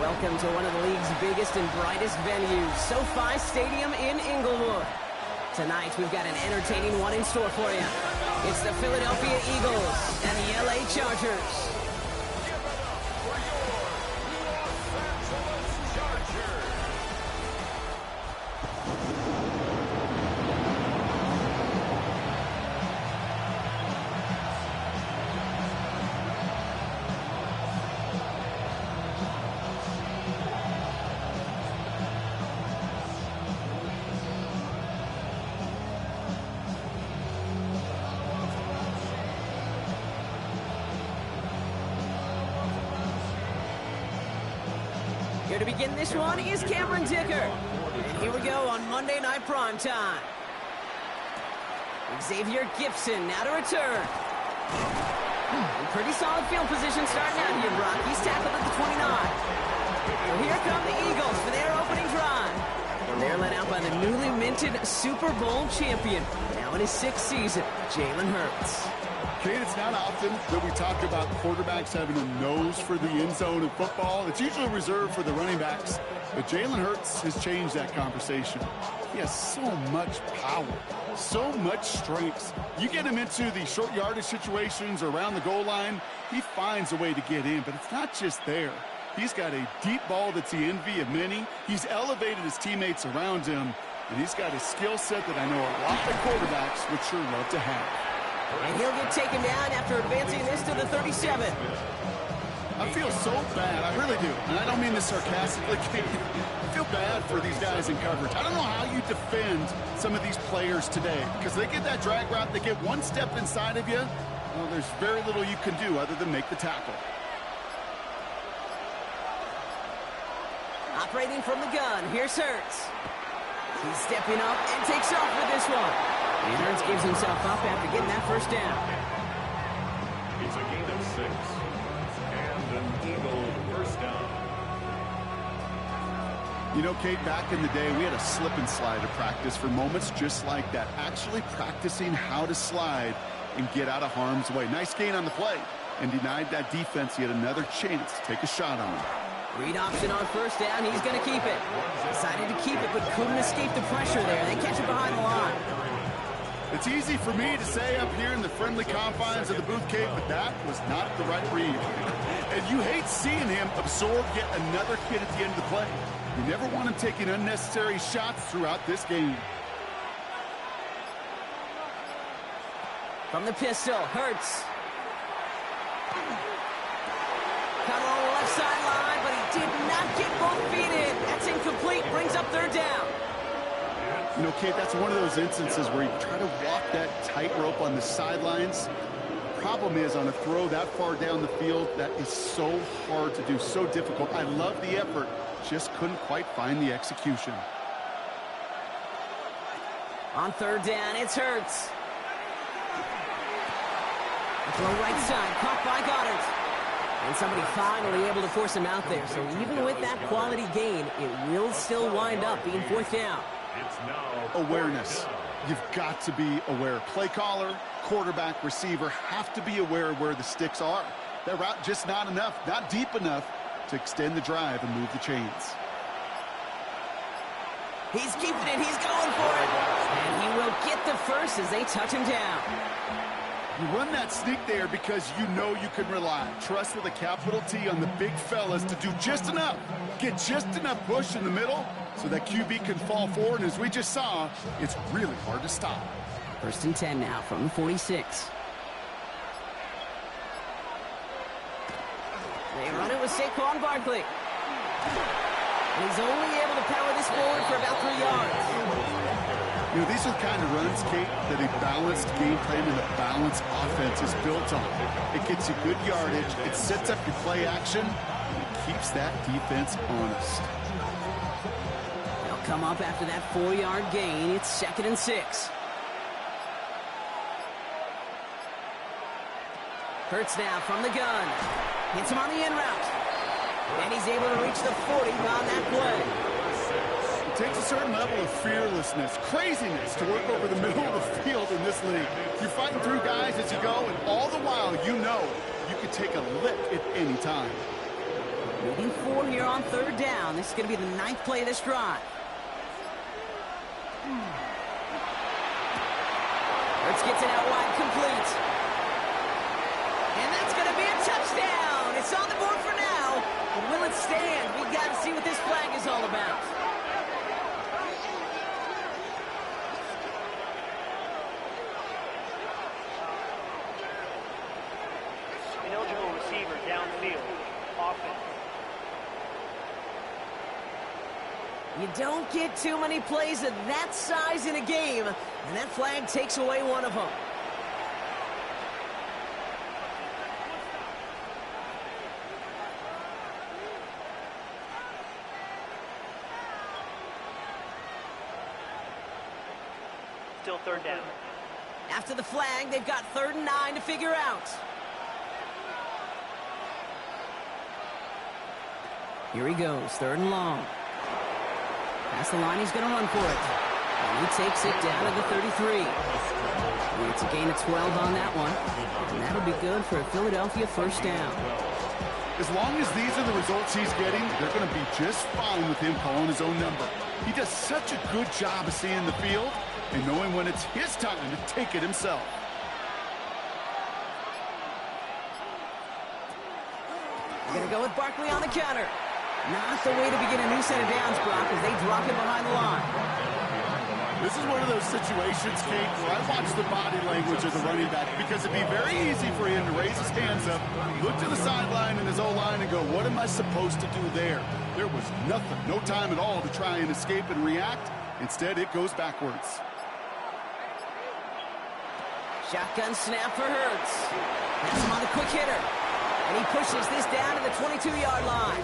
Welcome to one of the league's biggest and brightest venues, SoFi Stadium in Inglewood. Tonight, we've got an entertaining one in store for you. It's the Philadelphia Eagles and the LA Chargers. Here to begin this one is Cameron Dicker. And here we go on Monday Night Primetime. Xavier Gibson now to return. Pretty solid field position starting out here, Brock. He's tackled at the 29. So here come the Eagles for their opening drive. And they're led out by the newly minted Super Bowl champion, now in his 6th season, Jalen Hurts. Kate, it's not often that we talk about quarterbacks having a nose for the end zone in football. It's usually reserved for the running backs. But Jalen Hurts has changed that conversation. He has so much power, so much strength. You get him into the short yardage situations or around the goal line, he finds a way to get in. But it's not just there. He's got a deep ball that's the envy of many. He's elevated his teammates around him. And he's got a skill set that I know a lot of quarterbacks would sure love to have. And he'll get taken down after advancing this to the 37. I feel so bad. I really do. And I don't mean this sarcastically. I feel bad for these guys in coverage. I don't know how you defend some of these players today. Because they get that drag route, they get one step inside of you. Well, there's very little you can do other than make the tackle. Operating from the gun, here's Hurts. He's stepping up and takes off with this one. And Hurts gives himself up after getting that first down. It's a gain of 6. And an Eagle first down. You know, Kate, back in the day, we had a slip and slide to practice for moments just like that. Actually practicing how to slide and get out of harm's way. Nice gain on the play. And denied that defense yet another chance to take a shot on him. Read option on first down. He's going to keep it. Decided to keep it, but couldn't escape the pressure there. They catch it behind the line. It's easy for me to say up here in the friendly confines of the booth, Kate, but that was not the right read. And you hate seeing him absorb yet another hit at the end of the play. You never want him taking unnecessary shots throughout this game. From the pistol, Hurts. Caught on the left sideline, but he did not get both feet in. That's incomplete. Brings up third down. You know, Kate, that's one of those instances where you try to walk that tightrope on the sidelines. Problem is, on a throw that far down the field, that is so hard to do, so difficult. I love the effort, just couldn't quite find the execution. On third down, it's Hurts. Throw right side, caught by Goddard. And somebody finally able to force him out there. So even with that quality gain, it will still wind up being fourth down. It's now Awareness. You've got to be aware. Play caller, quarterback, receiver have to be aware of where the sticks are. That route just not enough, not deep enough to extend the drive and move the chains. He's keeping it. He's going for it. And he will get the first as they touch him down. You run that sneak there because you know you can rely. Trust with a capital T on the big fellas to do just enough. Get just enough push in the middle so that QB can fall forward. And as we just saw, it's really hard to stop. First and 10 now from the 46. They run it with Saquon Barkley. And he's only able to power this forward for about 3 yards. You know, these are the kind of runs, Kate, that a balanced game plan and a balanced offense is built on. It gets you good yardage, it sets up your play action, and it keeps that defense honest. They'll come up after that 4-yard gain. It's 2nd and 6. Hurts now from the gun. Hits him on the in route. And he's able to reach the 40 on that play. It takes a certain level of fearlessness, craziness to work over the middle of the field in this league. You're fighting through guys as you go, and all the while you know you could take a lick at any time. Needing 4 here on 3rd down. This is going to be the 9th play of this drive. Hurts gets it out wide, complete. And that's going to be a touchdown. It's on the board for now. But will it stand? We've got to see what this flag is all about. Ineligible receiver downfield. Offense. You don't get too many plays of that size in a game, and that flag takes away one of them. Still 3rd down. After the flag, they've got 3rd and 9 to figure out. Here he goes, 3rd and long. Past the line, he's going to run for it. And he takes it down to the 33. It's a gain of 12 on that one. And that'll be good for a Philadelphia 1st down. As long as these are the results he's getting, they're going to be just fine with him calling his own number. He does such a good job of seeing the field and knowing when it's his time to take it himself. We're going to go with Barkley on the counter. Not the way to begin a new set of downs, Brock, as they drop him behind the line. This is one of those situations, Kate, where I watch the body language of the running back because it'd be very easy for him to raise his hands up, look to the sideline and his O-line and go, what am I supposed to do there? There was nothing, no time at all to try and escape and react. Instead, it goes backwards. Shotgun snap for Hurts. That's him on the quick hitter. And he pushes this down to the 22-yard line.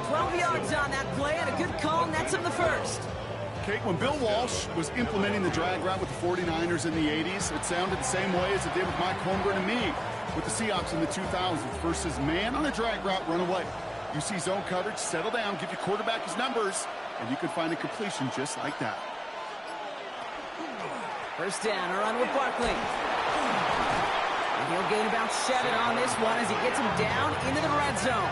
12 yards on that play, and a good call, and that's him the 1st. Kate, when Bill Walsh was implementing the drag route with the 49ers in the 80s, it sounded the same way as it did with Mike Holmgren and me with the Seahawks in the 2000s versus man on a drag route, run away. You see zone coverage, settle down, give your quarterback his numbers, and you can find a completion just like that. 1st down, a run with Barkley. And he'll gain about 7 on this one as he gets him down into the red zone.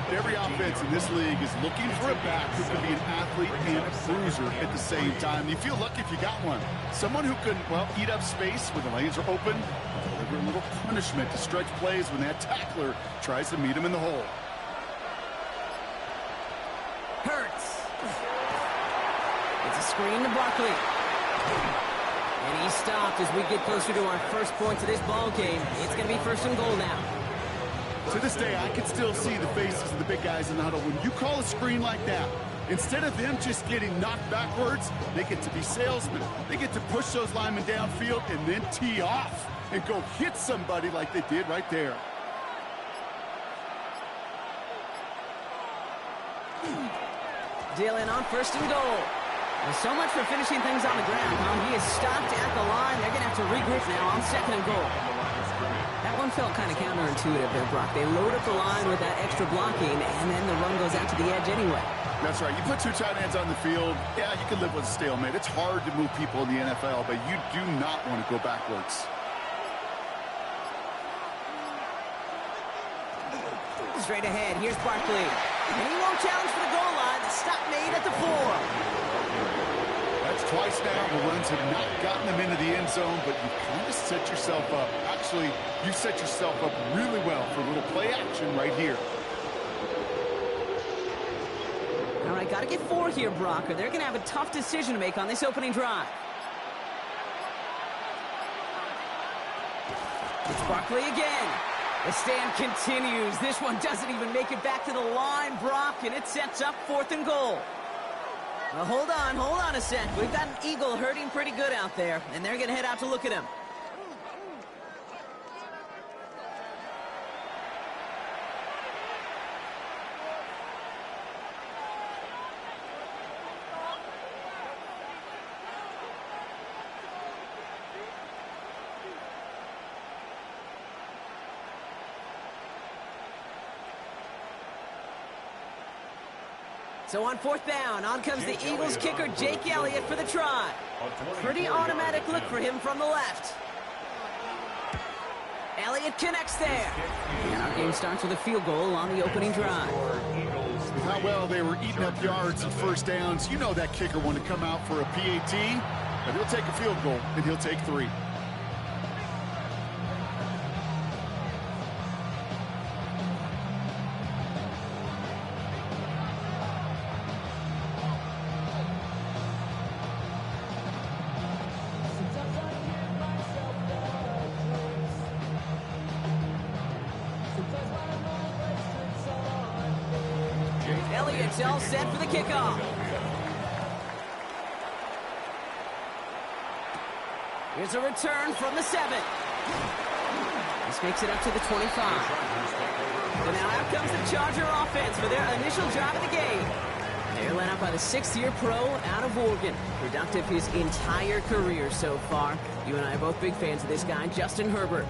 Every offense in this league is looking for a back who can be an athlete and a bruiser at the same time. You feel lucky if you got one. Someone who can, well, eat up space when the lanes are open, deliver a little punishment to stretch plays when that tackler tries to meet him in the hole. Hurts. It's a screen to Barkley. And he stopped as we get closer to our first points of this ball game. It's going to be 1st and goal now. To this day, I can still see the faces of the big guys in the huddle. When you call a screen like that, instead of them just getting knocked backwards, they get to be salesmen. They get to push those linemen downfield and then tee off and go hit somebody like they did right there. Dillon on 1st and goal. Well, so much for finishing things on the ground, huh? He is stopped at the line. They're going to have to regroup now on 2nd and goal. That one felt kind of counterintuitive there, Brock. They load up the line with that extra blocking, and then the run goes out to the edge anyway. That's right. You put 2 tight ends on the field, yeah, you can live with a stalemate. It's hard to move people in the NFL, but you do not want to go backwards. Straight ahead, here's Barkley. And he won't challenge for the goal line. The stop made at the 4. That's twice now. The runs have not gotten them into the end zone, but you kind of set yourself up. Actually, you set yourself up really well for a little play action right here. All right, got to get 4 here, Brock, or they're going to have a tough decision to make on this opening drive. It's Barkley again. The stand continues. This one doesn't even make it back to the line, Brock, and it sets up 4th and goal. Well, hold on a sec. We've got an Eagle hurting pretty good out there, and they're going to head out to look at him. So on 4th down, on comes the Eagles kicker, Jake Elliott, for the try. Pretty automatic look for him from the left. Elliott connects there. And our game starts with a field goal on the opening drive. With how well they were eating up yards and first downs, you know that kicker wanted to come out for a PAT, but he'll take a field goal, and he'll take 3. Elliott's all set for the kickoff. Here's a return from the 7. This makes it up to the 25. So now out comes the Charger offense for their initial drive of the game. They're led out by the 6th-year pro out of Oregon. Productive his entire career so far. You and I are both big fans of this guy, Justin Herbert.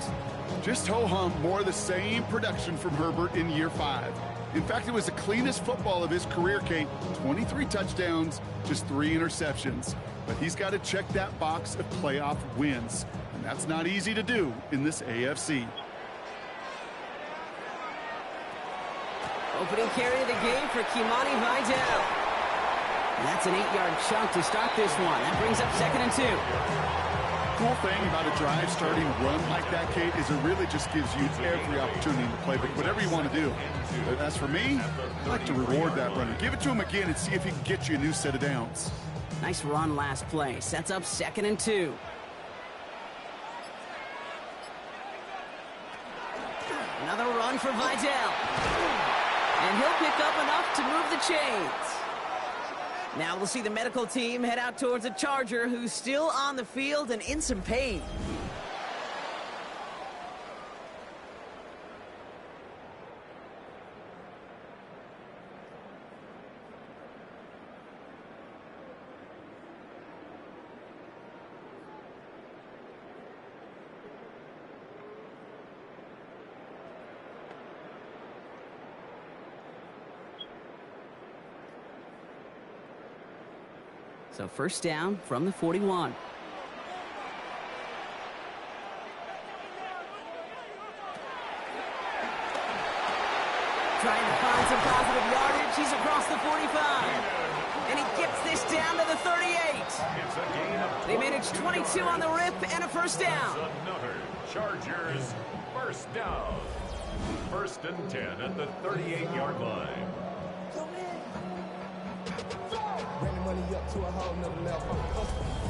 Just ho-hum more of the same production from Herbert in year 5. In fact, it was the cleanest football of his career, Kate. 23 touchdowns, just 3 interceptions. But he's got to check that box of playoff wins. And that's not easy to do in this AFC. Opening carry of the game for Kimani Vidal. And that's an 8-yard chunk to start this one. That brings up 2nd and 2. Cool thing about a drive starting run like that, Kate, is it really just gives you every opportunity to play, but whatever you want to do. But as for me, I like to reward that runner. Give it to him again and see if he can get you a new set of downs. Nice run last play. Sets up 2nd and 2. Another run for Vidal. And he'll pick up enough to move the chains. Now we'll see the medical team head out towards a Charger who's still on the field and in some pain. So first down from the 41. Trying to find some positive yardage. He's across the 45. And he gets this down to the 38. They managed 22 on the rip and a first down. Another Chargers first down. 1st and 10 at the 38-yard line.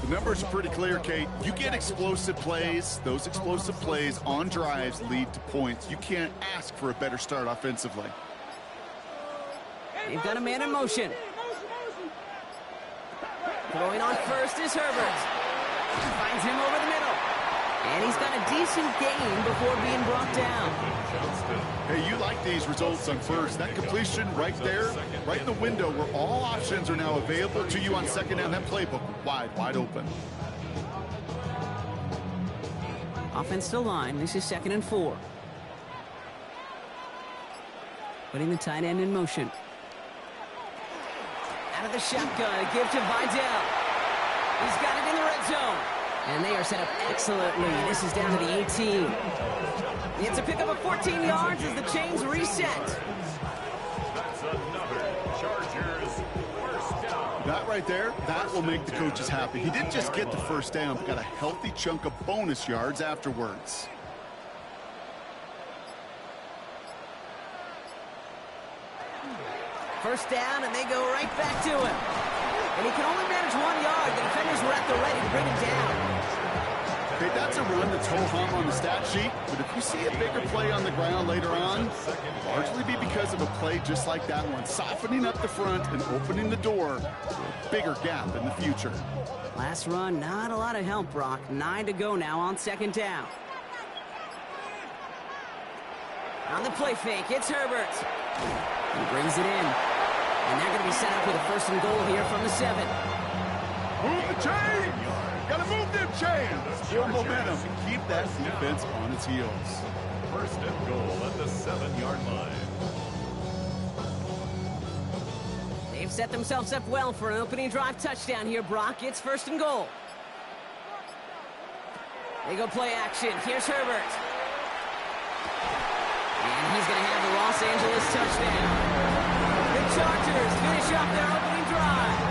The numbers are pretty clear, Kate. You get explosive plays. Those explosive plays on drives lead to points. You can't ask for a better start offensively. They've got a man in motion. Throwing on first is Herbert. Finds him over the middle. And he's got a decent gain before being brought down. Hey, you like these results on first. That completion right there, right in the window where all options are now available to you on 2nd down. That playbook wide open. Offense to line. This is 2nd and 4. Putting the tight end in motion. Out of the shotgun, a give to Vidal. He's got it in the red zone. And they are set up excellently. This is down to the 18. It's a pickup of 14 yards as the chains reset. That's another Chargers first down. That right there, that will make the coaches happy. He didn't just get the first down, but got a healthy chunk of bonus yards afterwards. First down, and they go right back to him. And he can only manage 1 yard. The defenders were at the ready to bring him down. Okay, that's a run that's ho-hum on the stat sheet, but if you see a bigger play on the ground later on, largely be because of a play just like that one, softening up the front and opening the door to a bigger gap in the future. Last run, not a lot of help, Brock. 9 to go now on 2nd down. On the play fake, it's Herbert. He brings it in. And they're going to be set up with a 1st and goal here from the 7. Move the chains! Gotta move them chains! Build momentum and keep that defense on its heels. 1st and goal at the 7-yard line. They've set themselves up well for an opening drive touchdown here, Brock. It's 1st and goal. They go play action. Here's Herbert. Los Angeles touchdown. The Chargers finish off their opening drive.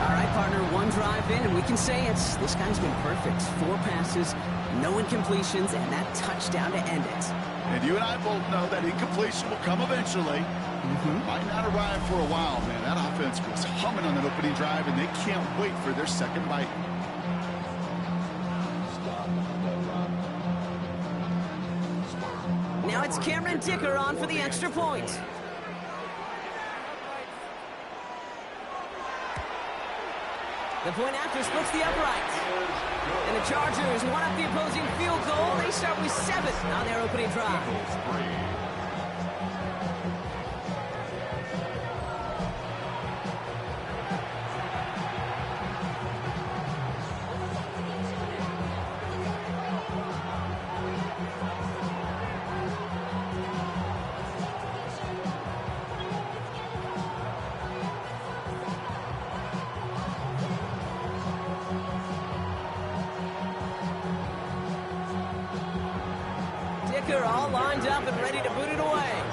All right, partner, one drive in, and we can say this guy's been perfect. 4 passes, no incompletions, and that touchdown to end it. And you and I both know that incompletion will come eventually. Might not arrive for a while, man. That offense was humming on that opening drive, and they can't wait for their second bite. Now it's Cameron Dicker on for the extra point. The point after splits the uprights. And the Chargers one up the opposing field goal. They start with 7 on their opening drive. All lined up and ready to boot it away.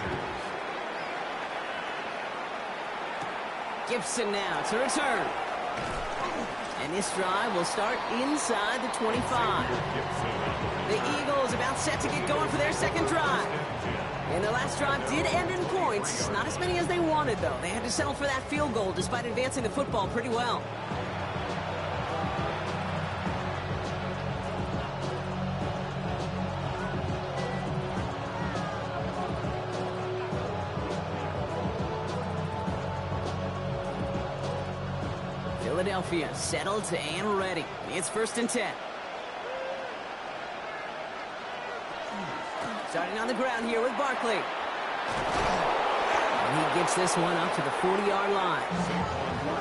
Gibson now to return. And this drive will start inside the 25. The Eagles about set to get going for their second drive. And their last drive did end in points. Not as many as they wanted, though. They had to settle for that field goal despite advancing the football pretty well. Philadelphia settled and ready. It's 1st and 10. Starting on the ground here with Barkley. And he gets this one up to the 40-yard line.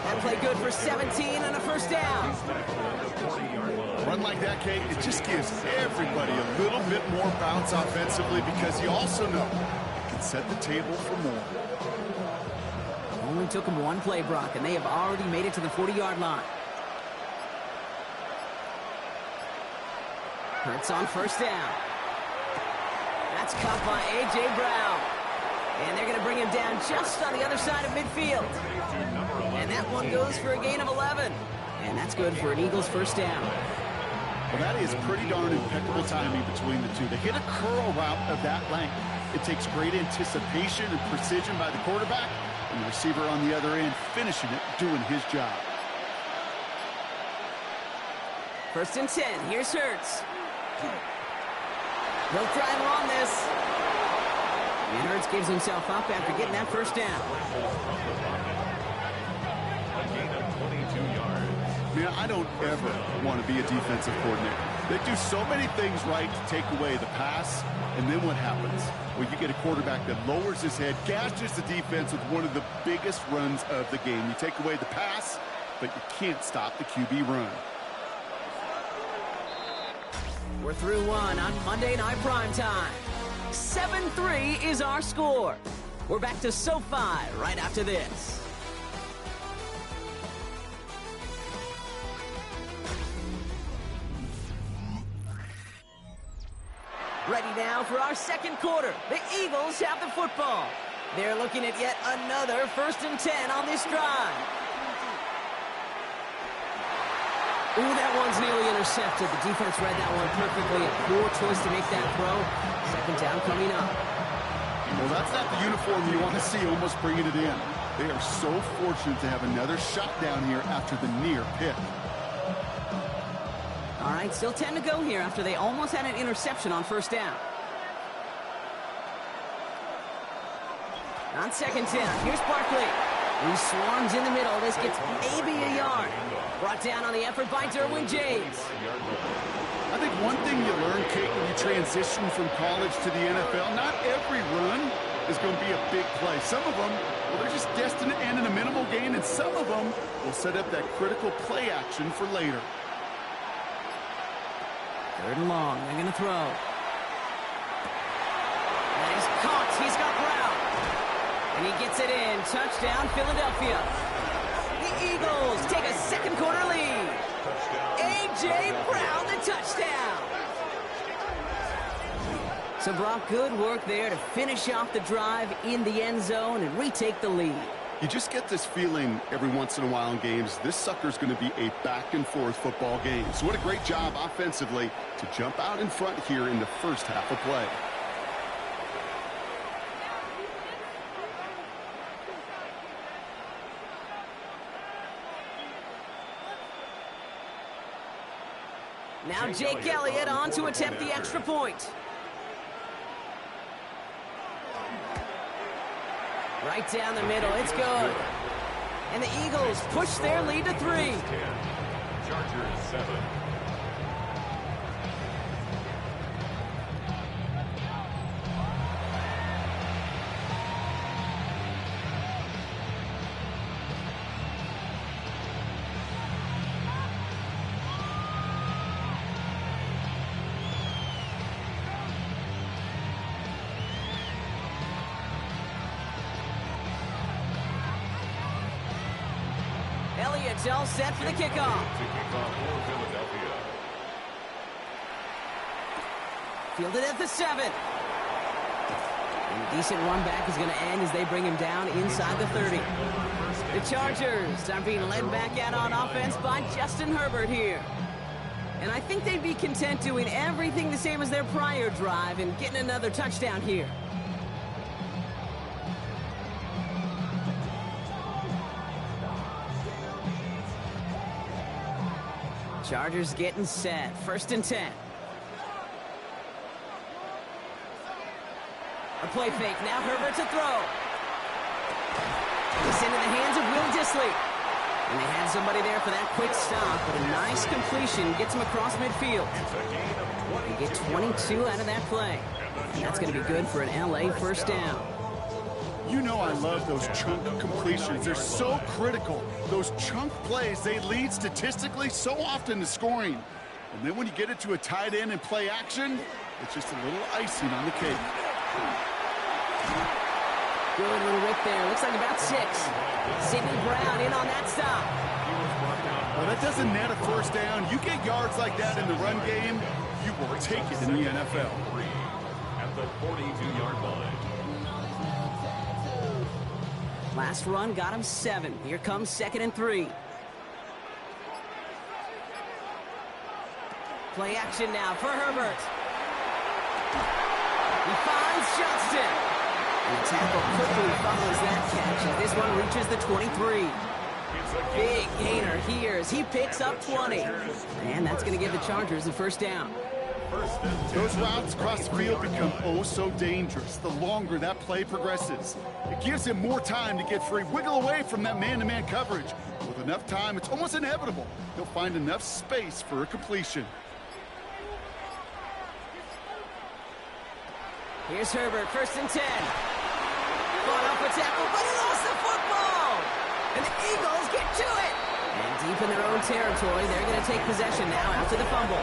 That play good for 17 and a first down. A run like that, Kate, it just gives everybody a little bit more bounce offensively because you also know it can set the table for more. Only took them one play, Brock, and they have already made it to the 40-yard line. Hurts on first down. That's caught by A.J. Brown. And they're going to bring him down just on the other side of midfield. And that one goes for a gain of 11. And that's good for an Eagles first down. Well, that is pretty darn impeccable timing between the two. They hit a curl route of that length. It takes great anticipation and precision by the quarterback, and the receiver on the other end finishing it, doing his job. 1st and 10. Here's Hurts. They'll try him on this. And Hurts gives himself up after getting that first down. A gain of 22 yards. Man, I don't ever want to be a defensive coordinator. They do so many things right to take away the pass, and then what happens? Well, you get a quarterback that lowers his head, gashes the defense with one of the biggest runs of the game. You take away the pass, but you can't stop the QB run. We're through one on Monday Night Primetime. 7-3 is our score. We're back to SoFi right after this. Ready now for our second quarter. The Eagles have the football. They're looking at yet another 1st and 10 on this drive. Ooh, that one's nearly intercepted. The defense read that one perfectly. A poor choice to make that throw. Second down coming up. Well, that's not the uniform you want to see almost bringing it in. They are so fortunate to have another shot down here after the near pick. All right, still 10 to go here after they almost had an interception on first down. On 2nd down, here's Barkley. He swarms in the middle. This gets maybe a yard. Brought down on the effort by Derwin James. I think one thing you learn, Kate, when you transition from college to the NFL, not every run is going to be a big play. Some of them, well, they're just destined to end in a minimal gain, and some of them will set up that critical play action for later. 3rd and long. They're going to throw. And he's caught. He's got Brown. And he gets it in. Touchdown, Philadelphia. The Eagles take a second quarter lead. A.J. Brown, the touchdown. So, Brock, good work there to finish off the drive in the end zone and retake the lead. You just get this feeling every once in a while in games, this sucker's going to be a back-and-forth football game. So what a great job offensively to jump out in front here in the first half of play. Now Jake Elliott on to attempt the extra point. Right down the middle, it's good. And the Eagles push their lead to 3. 10, Chargers 7. Elliott's all set for the kickoff. To kick off for Philadelphia. Fielded at the 7. And a decent run back is going to end as they bring him down inside the 30. The Chargers are being led back out on offense by Justin Herbert here. And I think they'd be content doing everything the same as their prior drive and getting another touchdown here. Chargers getting set. 1st and 10. A play fake. Now Herbert to throw. It's into the hands of Will Dissly. And they had somebody there for that quick stop, but a nice completion gets him across midfield. They get 22 out of that play. And that's going to be good for an LA first down. You know I love those chunk completions. They're so critical. Those chunk plays, they lead statistically so often to scoring. And then when you get it to a tight end and play action, it's just a little icing on the cake. Good little rip there. Looks like about 6. Sidney Brown in on that stop. Well, that doesn't net a first down. You get yards like that in the run game, you will take it in the NFL. At the 42-yard line. Last run got him 7. Here comes 2nd and 3. Play action now for Herbert. He finds Johnston. And the tackle quickly follows that catch as this one reaches the 23. Big gainer here as he picks up 20. And that's going to give the Chargers the first down. Those routes across the field become oh so dangerous the longer that play progresses. It gives him more time to get free, wiggle away from that man-to-man coverage. With enough time, it's almost inevitable he'll find enough space for a completion. Here's Herbert, 1st and 10. Fought off a tackle, but he lost the football! And the Eagles get to it! And deep in their own territory, they're going to take possession now after the fumble.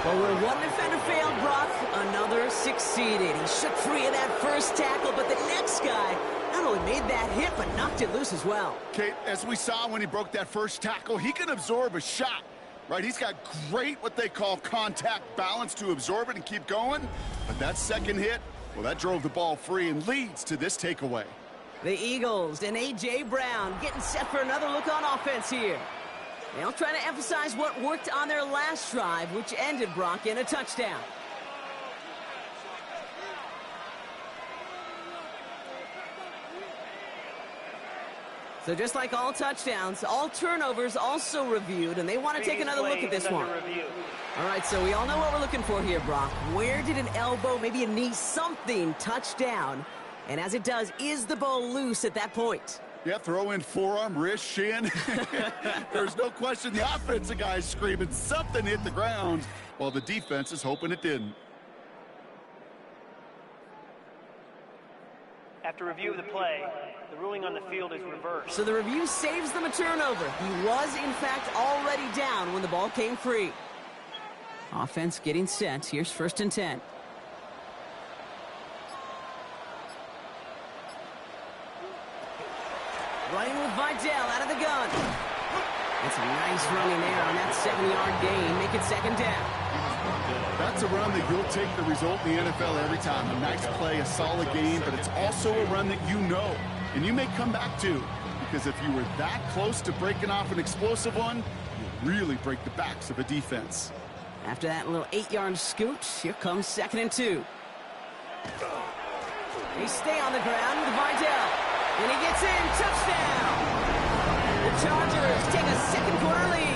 Well, where one defender failed, Brock, another succeeded. He shook free of that first tackle, but the next guy not only made that hit, but knocked it loose as well. Okay, as we saw when he broke that first tackle, he can absorb a shot, right? He's got great, what they call contact balance to absorb it and keep going. But that second hit, well, that drove the ball free and leads to this takeaway. The Eagles and A.J. Brown getting set for another look on offense here. They'll try to emphasize what worked on their last drive, which ended, Brock, in a touchdown. So just like all touchdowns, all turnovers also reviewed, and they want to take another look at this one. All right, so we all know what we're looking for here, Brock. Where did an elbow, maybe a knee, something touch down? And as it does, is the ball loose at that point? Yeah, throw in forearm, wrist, shin. There's no question the offensive guy's screaming something hit the ground while the defense is hoping it didn't. After review of the play, the ruling on the field is reversed. So the review saves them a turnover. He was, in fact, already down when the ball came free. Offense getting set. Here's 1st and 10. Running with Vidal out of the gun. That's a nice running there on that 7-yard gain. Make it 2nd down. That's a run that you'll take the result in the NFL every time. A nice play, a solid game, but it's also a run that you know, and you may come back to, because if you were that close to breaking off an explosive one, you really break the backs of a defense. After that little 8-yard scoot, here comes 2nd and 2. They stay on the ground with Vidal, and he gets in, touchdown! The Chargers take a second quarter lead.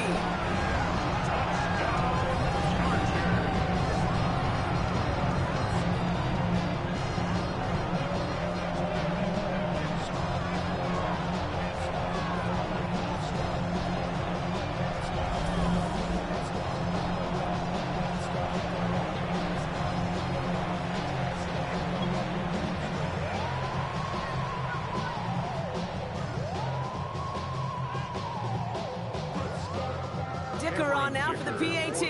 Dicker on now for the PAT.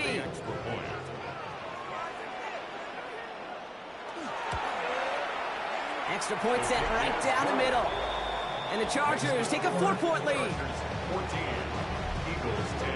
Extra point set right down the middle. And the Chargers take a 4-point lead. 14, Eagles 10.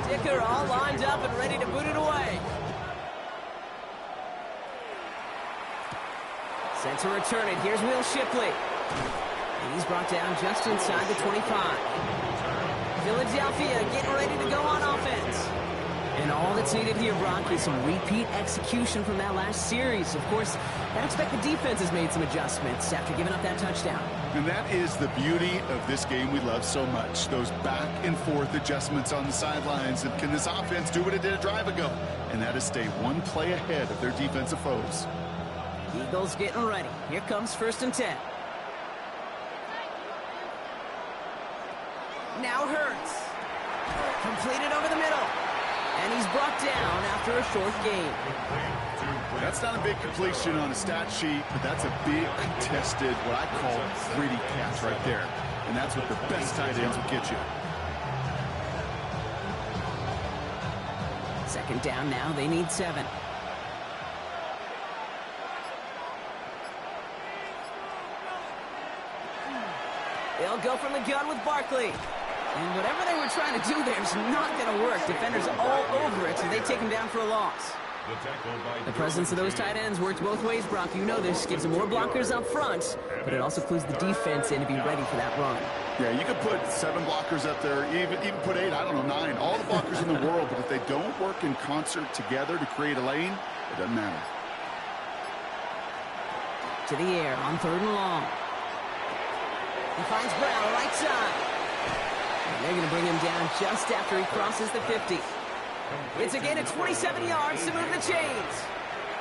Dicker all lined up and ready to boot it away. Set to return it. Here's Will Shipley. And he's brought down just inside the 25. Philadelphia getting ready to go on offense. And all that's needed here, Brock, is some repeat execution from that last series. Of course, I expect the defense has made some adjustments after giving up that touchdown. And that is the beauty of this game we love so much. Those back and forth adjustments on the sidelines. And can this offense do what it did a drive ago? And that is stay one play ahead of their defensive foes. Eagles getting ready. Here comes 1st and 10. Now Hurts. Completed over the middle. And he's brought down after a short gain. That's not a big completion on a stat sheet, but that's a big contested, what I call gritty catch right there. And that's what the best tight ends will get you. 2nd down now. They need 7. They'll go from the gun with Barkley. And whatever they were trying to do there is not going to work. Defenders all over it, so they take him down for a loss. The presence of those tight ends works both ways, Brock. You know this. Gives them more blockers up front, but it also clues the defense in to be ready for that run. Yeah, you could put 7 blockers up there, even put 8, I don't know, 9. All the blockers in the world, but if they don't work in concert together to create a lane, it doesn't matter. To the air on 3rd and long. He finds Brown right side. And they're going to bring him down just after he crosses the 50. It's a gain of 27 yards to move the chains.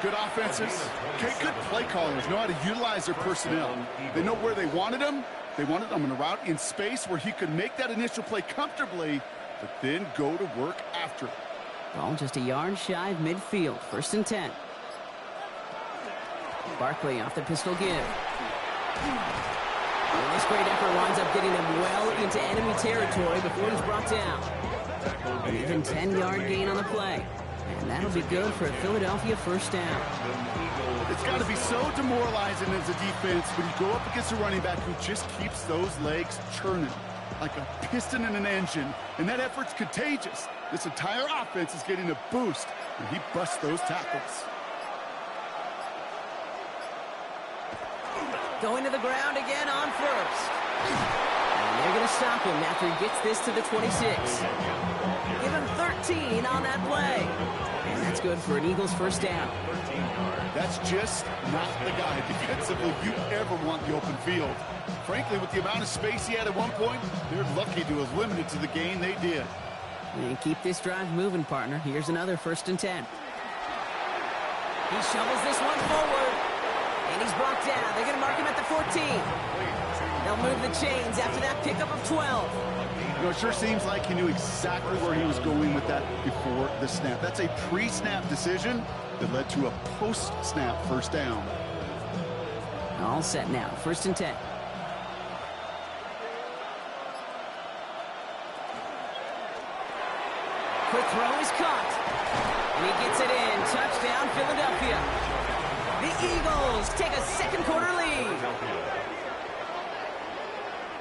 Good offenses, good play callers know how to utilize their personnel. They know where they wanted him. They wanted him on a route in space where he could make that initial play comfortably, but then go to work after it. Ball just a yard shy of midfield. 1st and 10. Barkley off the pistol give. And this great effort winds up getting him well into enemy territory before he's brought down. An even 10-yard gain on the play. And that'll be good for a Philadelphia 1st down. It's got to be so demoralizing as a defense when you go up against a running back who just keeps those legs churning like a piston in an engine. And that effort's contagious. This entire offense is getting a boost when he busts those tackles. Going to the ground again on 1st. And they're going to stop him after he gets this to the 26. Give him 13 on that play. And that's good for an Eagles 1st down. That's just not the guy defensively you ever want the open field. Frankly, with the amount of space he had at one point, they're lucky to have limited to the gain they did. And keep this drive moving, partner. Here's another 1st and 10. He shovels this one forward. And he's brought down. They're going to mark him at the 14. They'll move the chains after that pickup of 12. You know, it sure seems like he knew exactly where he was going with that before the snap. That's a pre-snap decision that led to a post-snap 1st down. All set now. 1st and 10. Quick throw is caught. And he gets it in. Touchdown, Philadelphia. The Eagles take a second quarter lead.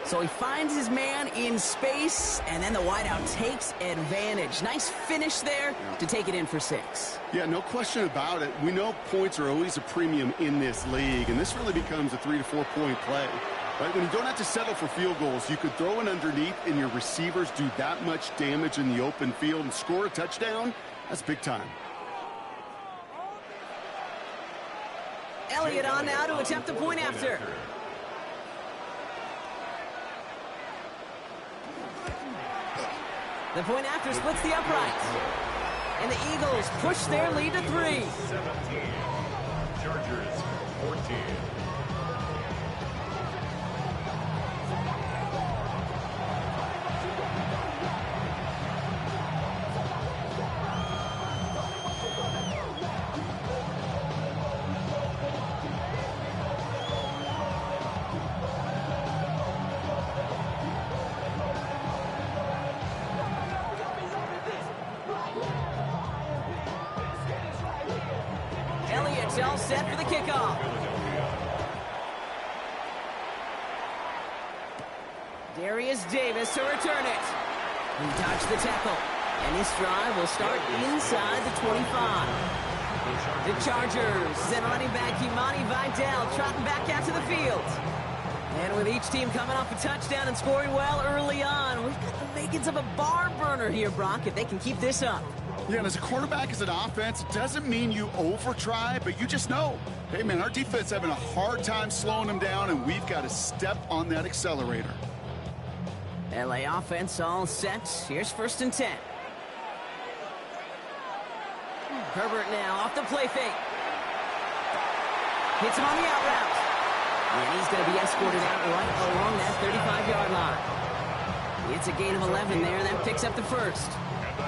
So he finds his man in space, and then the wideout takes advantage. Nice finish there to take it in for 6. Yeah, no question about it. We know points are always a premium in this league, and this really becomes a 3 to 4 point play. Right? When you don't have to settle for field goals, you could throw it underneath, and your receivers do that much damage in the open field and score a touchdown. That's big time. Elliott on now to attempt the point after. The point after splits the uprights. And the Eagles push their lead to 3. 17. Chargers 14. All set for the kickoff. Darius Davis to return it. He dodged the tackle. And this drive will start inside the 25. The Chargers send running back Imani Vidal trotting back out to the field. And with each team coming off a touchdown and scoring well early on, we've got the makings of a barn burner here, Brock, if they can keep this up. Yeah, and as a quarterback, as an offense, it doesn't mean you over-try, but you just know, hey, man, our defense having a hard time slowing them down, and we've got to step on that accelerator. LA offense all set. Here's 1st and 10. Herbert now off the play fake. Hits him on the out route. And he's going to be escorted out right along that 35-yard line. It's a gain of 11 there, and that picks up the 1st.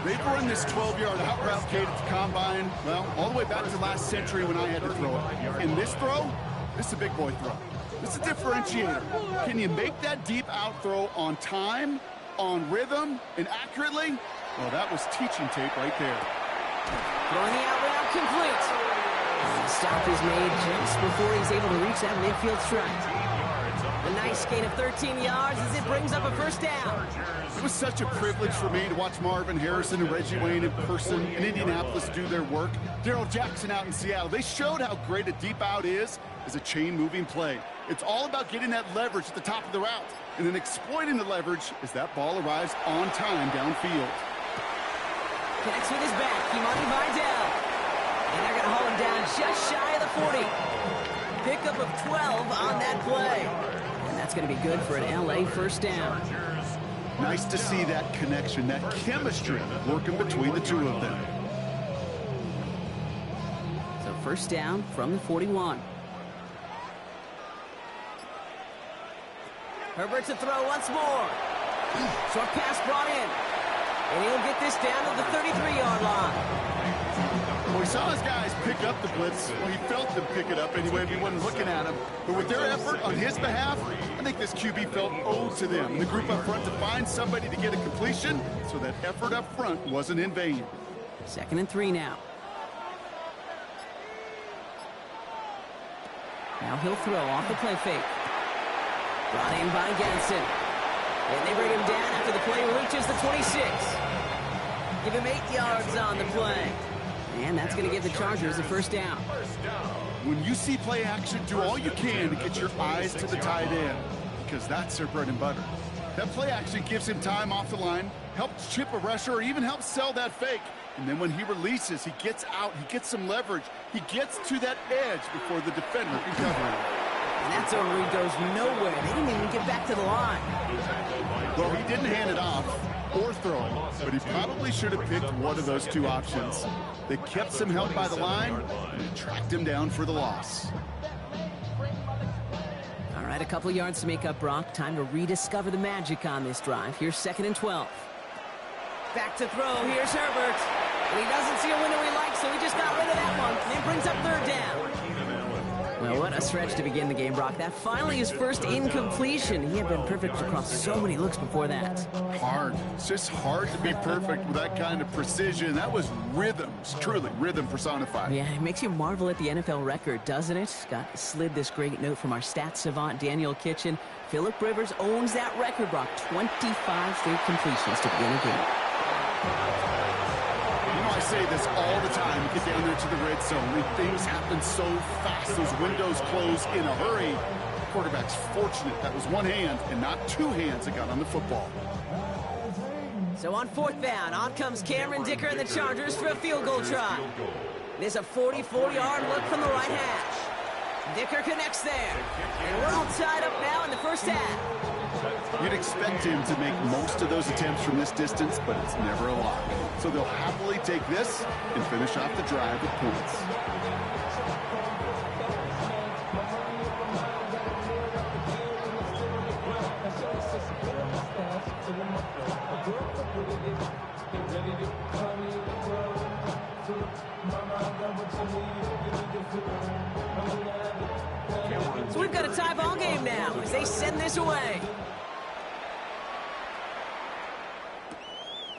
They've run this 12-yard out route, Kate, at the combine, well, all the way back to last century when I had to throw it. In this throw, this is a big boy throw. This is a differentiator. Can you make that deep out throw on time, on rhythm, and accurately? Well, that was teaching tape right there. Throwing the out route complete. And the stop is made just before he's able to reach that midfield strike. A nice gain of 13 yards as it brings up a 1st down. It was such a privilege for me to watch Marvin Harrison and Reggie Wayne in person in Indianapolis do their work. Darrell Jackson out in Seattle. They showed how great a deep out is as a chain-moving play. It's all about getting that leverage at the top of the route and then exploiting the leverage as that ball arrives on time downfield. Connects with his back, Imani Vidal. And they're going to haul him down just shy of the 40. Pickup of 12 on that play. And that's going to be good for an LA 1st down. Nice to see that connection, that chemistry working between the two of them. So 1st down from the 41. Herbert to throw once more. Short pass brought in. And he'll get this down to the 33-yard line. Well, we saw his guys pick up the blitz. Well, he felt them pick it up anyway if he wasn't looking at him. But with their effort on his behalf, I think this QB felt owed to them. And the group up front to find somebody to get a completion, so that effort up front wasn't in vain. 2nd and 3 now. Now he'll throw off the play fake. Brought in by Ganson. And they bring him down after the play reaches the 26. Give him 8 yards on the play. And that's going to give the Chargers a 1st down. When you see play action, do all you can to get your eyes to the tight end, because that's their bread and butter. That play action gives him time off the line, helps chip a rusher, or even helps sell that fake. And then when he releases, he gets out, he gets some leverage. He gets to that edge before the defender can cover him. And that zone read goes nowhere. They didn't even get back to the line. Well, he didn't hand it off or throw it, but he probably should have picked one of those two options. They kept some help by the line and tracked him down for the loss. All right, a couple yards to make up, Brock. Time to rediscover the magic on this drive. Here's 2nd and 12. Back to throw. Here's Herbert. And he doesn't see a window he likes, so he just got rid of that one. And it brings up 3rd down. Well, What a stretch to begin the game, Brock. That finally his first incompletion. He had been perfect across so many looks before that. Hard. It's just hard to be perfect with that kind of precision. That was rhythm. Truly, rhythm personified. Yeah, it makes you marvel at the NFL record, doesn't it? Scott slid this great note from our stats savant, Daniel Kitchen. Phillip Rivers owns that record, Brock. 25 straight completions to begin a game. I say this all the time. You get down there to the red zone, and things happen so fast. Those windows close in a hurry. The quarterback's fortunate that was one hand and not two hands that got on the football. So on fourth down, on comes Cameron Dicker and the Chargers for a field goal try. There's a 44-yard look from the right hash. Dicker connects there. And we're all tied up now in the first half. You'd expect him to make most of those attempts from this distance, but it's never a lock. So they'll happily take this and finish off the drive with points. So we've got a tie ball game now as they send this away.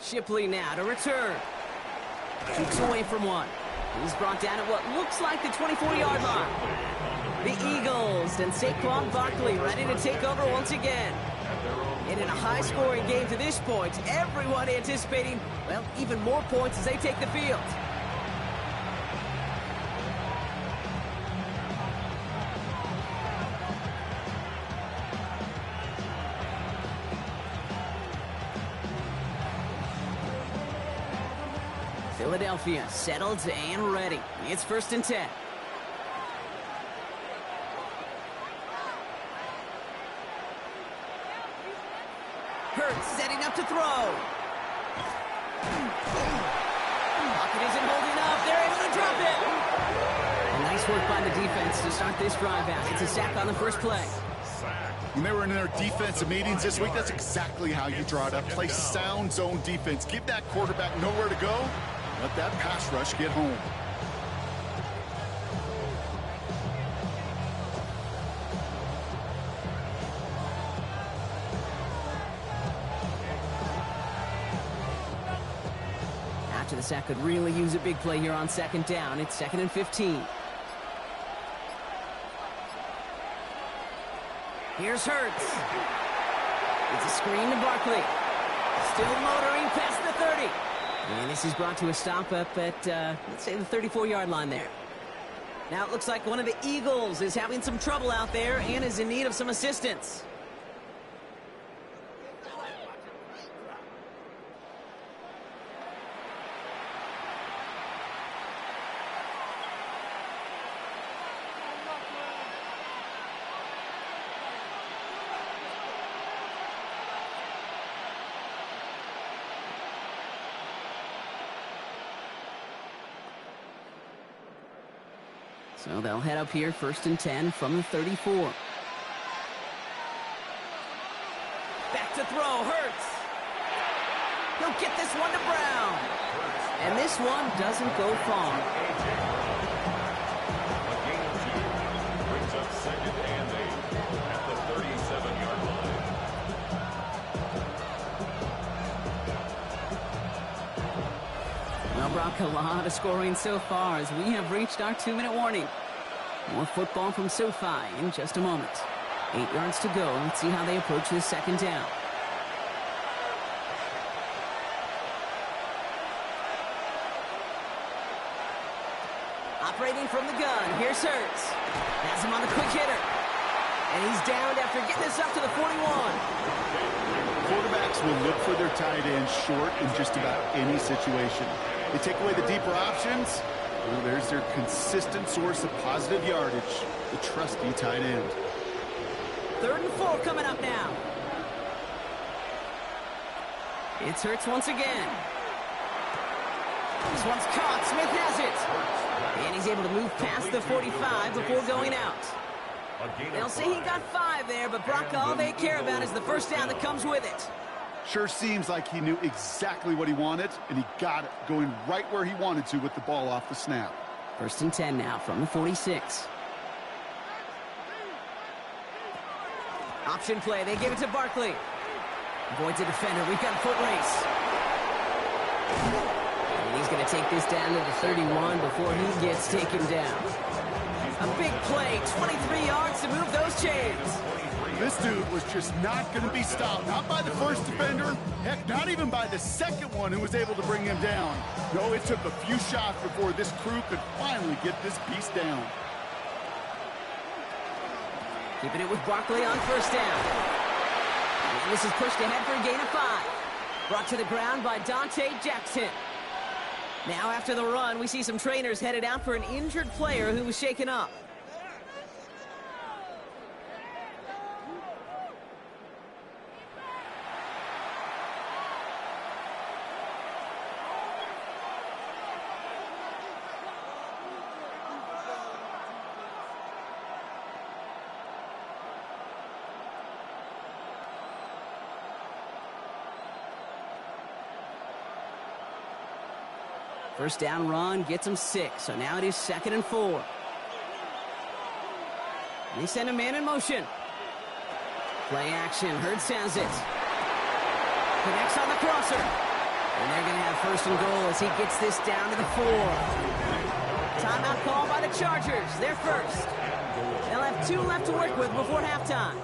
Shipley now to return. Keeps away from one. He's brought down at what looks like the 24-yard line. The Eagles and Saquon Barkley ready to take over once again. And in a high-scoring game to this point, everyone anticipating, well, even more points as they take the field. Philadelphia settled and ready. It's 1st and 10. Hurts setting up to throw. Pocket isn't holding up. They're able to drop it. And nice work by the defense to start this drive out. It's a sack on the first play. When they were in their defensive meetings this week, that's exactly how you draw it up. Play sound zone defense. Give that quarterback nowhere to go. Let that pass rush get home. After the sack could really use a big play here on 2nd down. It's 2nd and 15. Here's Hurts. It's a screen to Barkley. Still motoring past the 30. And this is brought to a stop up at, let's say, the 34-yard line there. Now it looks like one of the Eagles is having some trouble out there and is in need of some assistance. So they'll head up here, 1st and 10 from the 34. Back to throw, Hurts. He'll get this one to Brown. And this one doesn't go far. A gain of 2 brings up 2nd and 8 at the 37-yard line. Well, Brock, a lot of scoring so far as we have reached our 2-minute warning. More football from SoFi in just a moment. 8 yards to go. Let's see how they approach this 2nd down. Operating from the gun. Here's Hurts. Has him on the quick hitter. And he's downed after getting this up to the 41. Quarterbacks will look for their tight end short in just about any situation. They take away the deeper options. Well, there's their consistent source of positive yardage, the trusty tight end. 3rd and 4 coming up now. It's Hurts once again. This one's caught. Smith has it. And he's able to move past the 45 before going out. They'll say he got 5 there, but Brock, all they care about is the first down that comes with it. Sure seems like he knew exactly what he wanted, and he got it, going right where he wanted to with the ball off the snap. 1st and 10 now from the 46. Option play. They give it to Barkley. Avoids a defender. We've got a foot race. And he's going to take this down to the 31 before he gets taken down. A big play. 23 yards to move those chains. This dude was just not going to be stopped. Not by the first defender. Heck, not even by the second one who was able to bring him down. No, it took a few shots before this crew could finally get this beast down. Keeping it with Barkley on first down. And this is pushed ahead for a gain of 5. Brought to the ground by Dante Jackson. Now after the run, we see some trainers headed out for an injured player who was shaken up. First down run gets him 6, so now it is 2nd and 4. They send a man in motion. Play action, Hurts has it. Connects on the crosser. And they're going to have 1st and goal as he gets this down to the 4. Timeout called by the Chargers, they're first. They'll have 2 left to work with before halftime.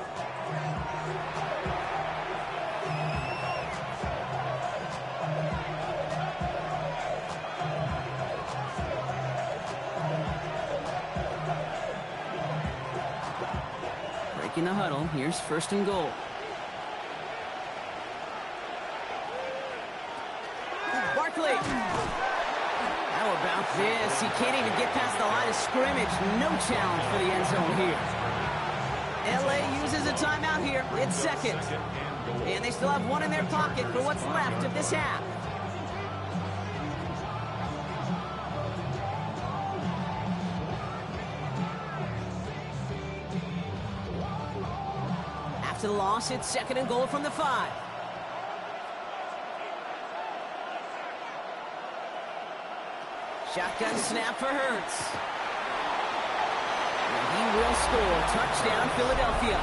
In the huddle, here's 1st and goal. Barkley. How about this? He can't even get past the line of scrimmage. No challenge for the end zone here. LA uses a timeout here. It's 2nd. And they still have 1 in their pocket for what's left of this half. The loss, it's 2nd and goal from the 5. Shotgun snap for Hurts. And he will score. Touchdown, Philadelphia.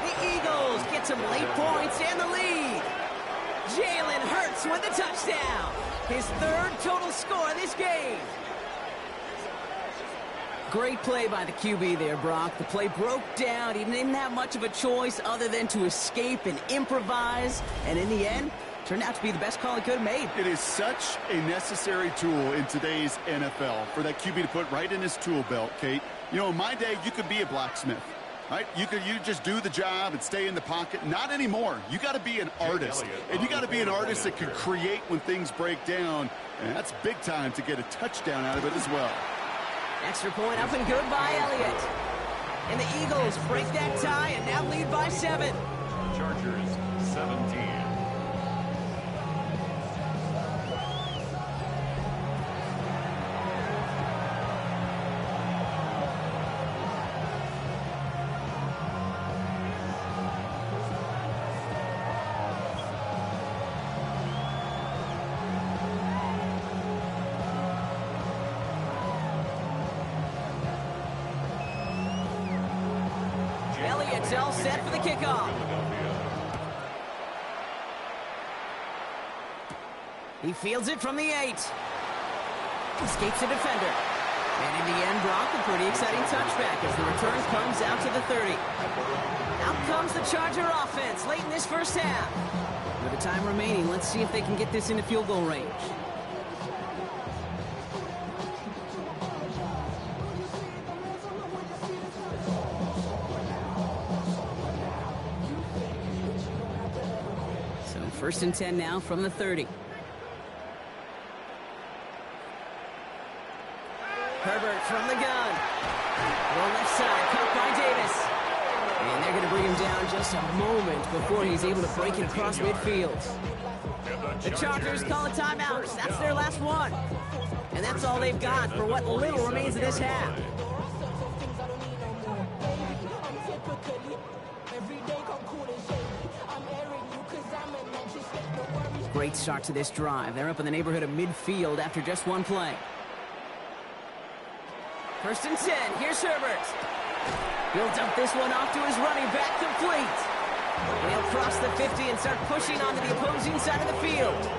The Eagles get some late points and the lead. Jalen Hurts with the touchdown. His 3rd total score this game. Great play by the QB there, Brock. The play broke down. He didn't have much of a choice other than to escape and improvise. And in the end, turned out to be the best call he could have made. It is such a necessary tool in today's NFL for that QB to put right in his tool belt, Kate. You know, in my day, you could be a blacksmith, right? You just do the job and stay in the pocket. Not anymore. You got to be an artist. And you got to be an artist that can create when things break down. And that's big time to get a touchdown out of it as well. Extra point up and good by Elliott. And the Eagles break that tie and now lead by 7. Chargers 17. Elliott's all set for the kickoff. He fields it from the 8. Escapes a defender. And in the end, Brock, a pretty exciting touchback as the return comes out to the 30. Out comes the Charger offense late in this first half. With the time remaining, let's see if they can get this into field goal range. So 1st and 10 now from the 30. Herbert from the gun. The left side, caught by Davis. And they're going to bring him down just a moment before he's able to break it across midfield. The Chargers call a timeout. That's their last one. And that's all they've got for what little remains of this half. Great start to this drive. They're up in the neighborhood of midfield after just one play. 1st and 10. Here's Herbert. He'll dump this one off to his running back, complete. And he'll cross the 50 and start pushing onto the opposing side of the field.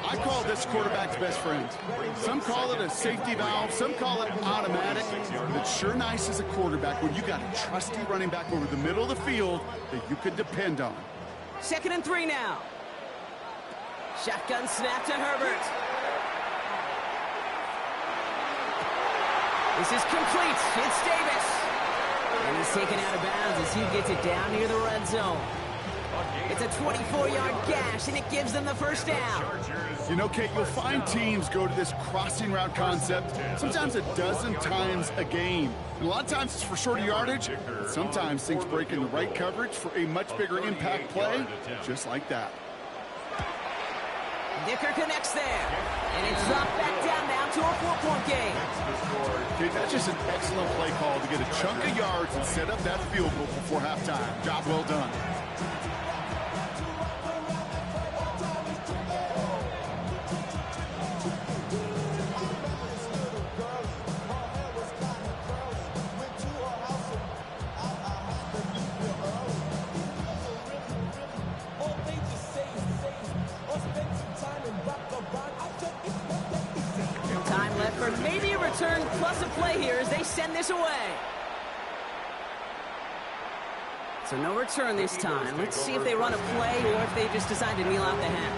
I call this quarterback's best friend. Some call it a safety valve, some call it automatic. But it's sure nice as a quarterback when you got a trusty running back over the middle of the field that you could depend on. 2nd and 3 now. Shotgun snap to Herbert. This is complete. It's Davis. And he's taken out of bounds as he gets it down near the red zone. It's a 24-yard gash, and it gives them the first down. You know, Kate, you'll find teams go to this crossing route concept sometimes a dozen times a game. And a lot of times it's for shorter yardage, but sometimes things break in the right coverage for a much bigger impact play, just like that. Dicker connects there, and it's dropped back down now to a 4-point game. Kate, that's just an excellent play call to get a chunk of yards and set up that field goal before halftime. Job well done. Maybe a return plus a play here as they send this away. So no return this time. Let's see if they run a play or if they just decide to kneel out the half.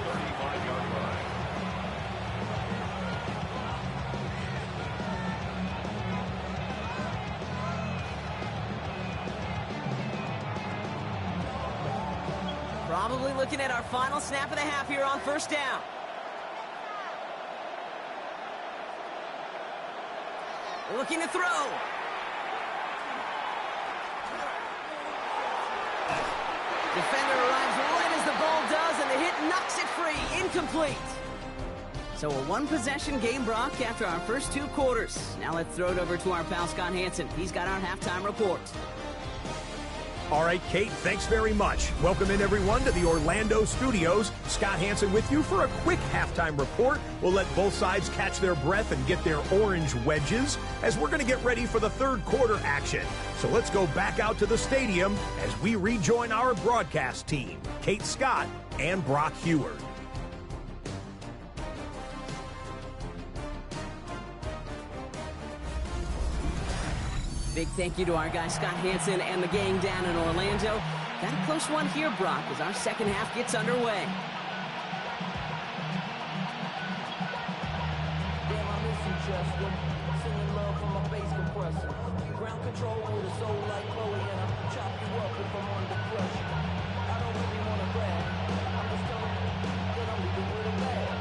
Probably looking at our final snap of the half here on 1st down. Looking to throw. Defender arrives right as the ball does, and the hit knocks it free. Incomplete. So a one-possession game, Brock, after our first 2 quarters. Now let's throw it over to our pal Scott Hansen. He's got our halftime report. All right, Kate, thanks very much. Welcome in, everyone, to the Orlando studios. Scott Hansen with you for a quick halftime report. We'll let both sides catch their breath and get their orange wedges as we're going to get ready for the 3rd quarter action. So let's go back out to the stadium as we rejoin our broadcast team, Kate Scott and Brock Heward. Big thank you to our guy Scott Hansen and the gang down in Orlando. Got a close one here, Brock, as our second half gets underway. Ground control with a soul like Chloe, and I'll chop you up if I'm under pressure. I don't really want to brag. I'm just telling you that I'm leaving with a bag.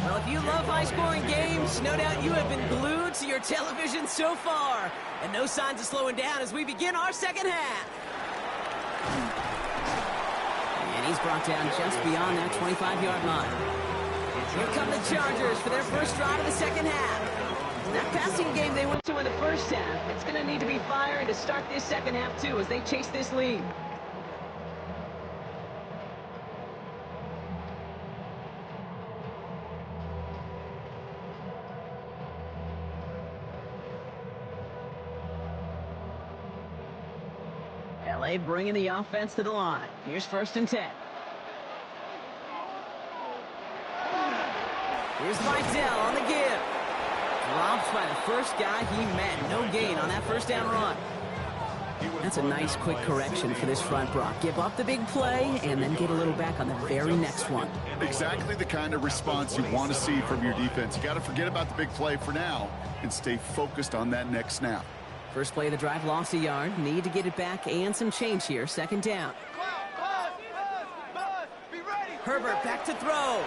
Well, if you love high-scoring games, no doubt you have been glued to your television so far. And no signs of slowing down as we begin our second half. And he's brought down just beyond that 25-yard line. Here come the Chargers for their first drive of the second half. That passing game they went to in the first half, it's going to need to be firing to start this second half, too, as they chase this lead. LA bringing the offense to the line. Here's 1st and 10. Here's Vidal on the give. Dropped by the first guy he met. No gain on that first down run. That's a nice quick correction for this front, Brock. Give up the big play and then get a little back on the very next one. Exactly the kind of response you want to see from your defense. You got to forget about the big play for now and stay focused on that next snap. First play of the drive, lost a yard. Need to get it back and some change here. 2nd down. Herbert back to throw.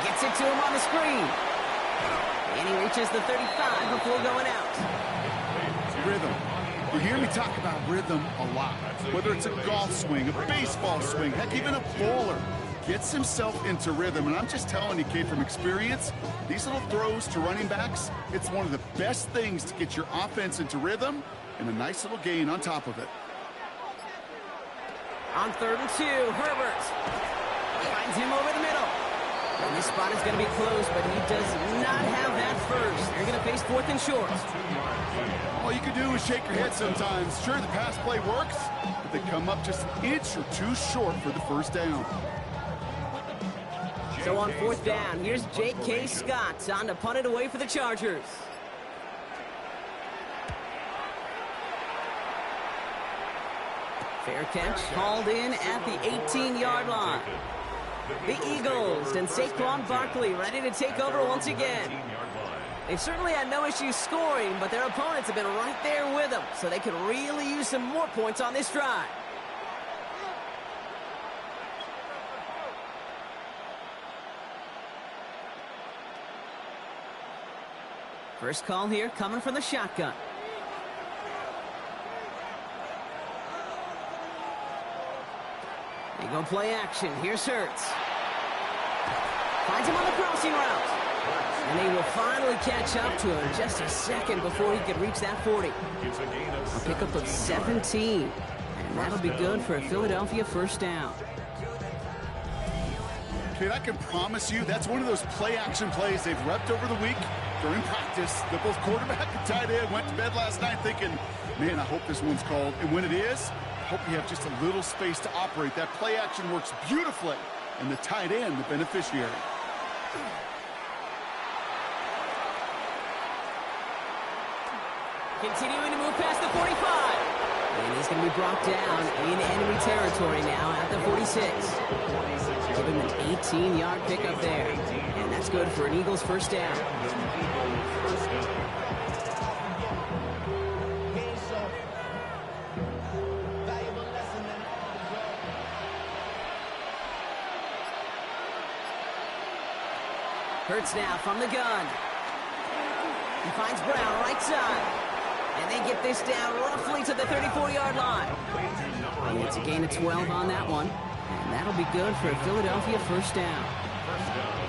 Gets it to him on the screen. And he reaches the 35 before going out. Rhythm. You hear me talk about rhythm a lot. Whether it's a golf swing, a baseball swing, heck, even a bowler gets himself into rhythm. And I'm just telling you, kid, from experience, these little throws to running backs, it's one of the best things to get your offense into rhythm and a nice little gain on top of it. On 3rd and 2, Herbert finds him over the middle. And this spot is going to be close, but he does not have that first. They're going to face 4th and short. All you can do is shake your head sometimes. Sure, the pass play works, but they come up just an inch or two short for the first down. So on 4th down, here's J.K. Scott on to punt it away for the Chargers. Fair catch called in at the 18-yard line. The Eagles and Saquon Barkley ready to take over once again. They've certainly had no issues scoring, but their opponents have been right there with them, so they could really use some more points on this drive. First call here coming from the shotgun. They go play action. Here's Hurts. Finds him on the crossing route. And they will finally catch up to him just a second before he could reach that 40. A pickup of 17. And that'll be good for a Philadelphia first down. Kid, I can promise you that's one of those play-action plays they've repped over the week during practice. The both quarterback and tight end went to bed last night thinking, man, I hope this one's called. And when it is, I hope you have just a little space to operate. That play-action works beautifully, and the tight end, the beneficiary. Continuing to move past the 45. And he's going to be brought down in enemy territory now at the 46. Give him an 18-yard pickup there. And that's good for an Eagles first down. Hurts now from the gun. He finds Brown right side. And they get this down roughly to the 34-yard line. And it's a gain of 12 on that one. And that'll be good for a Philadelphia first down.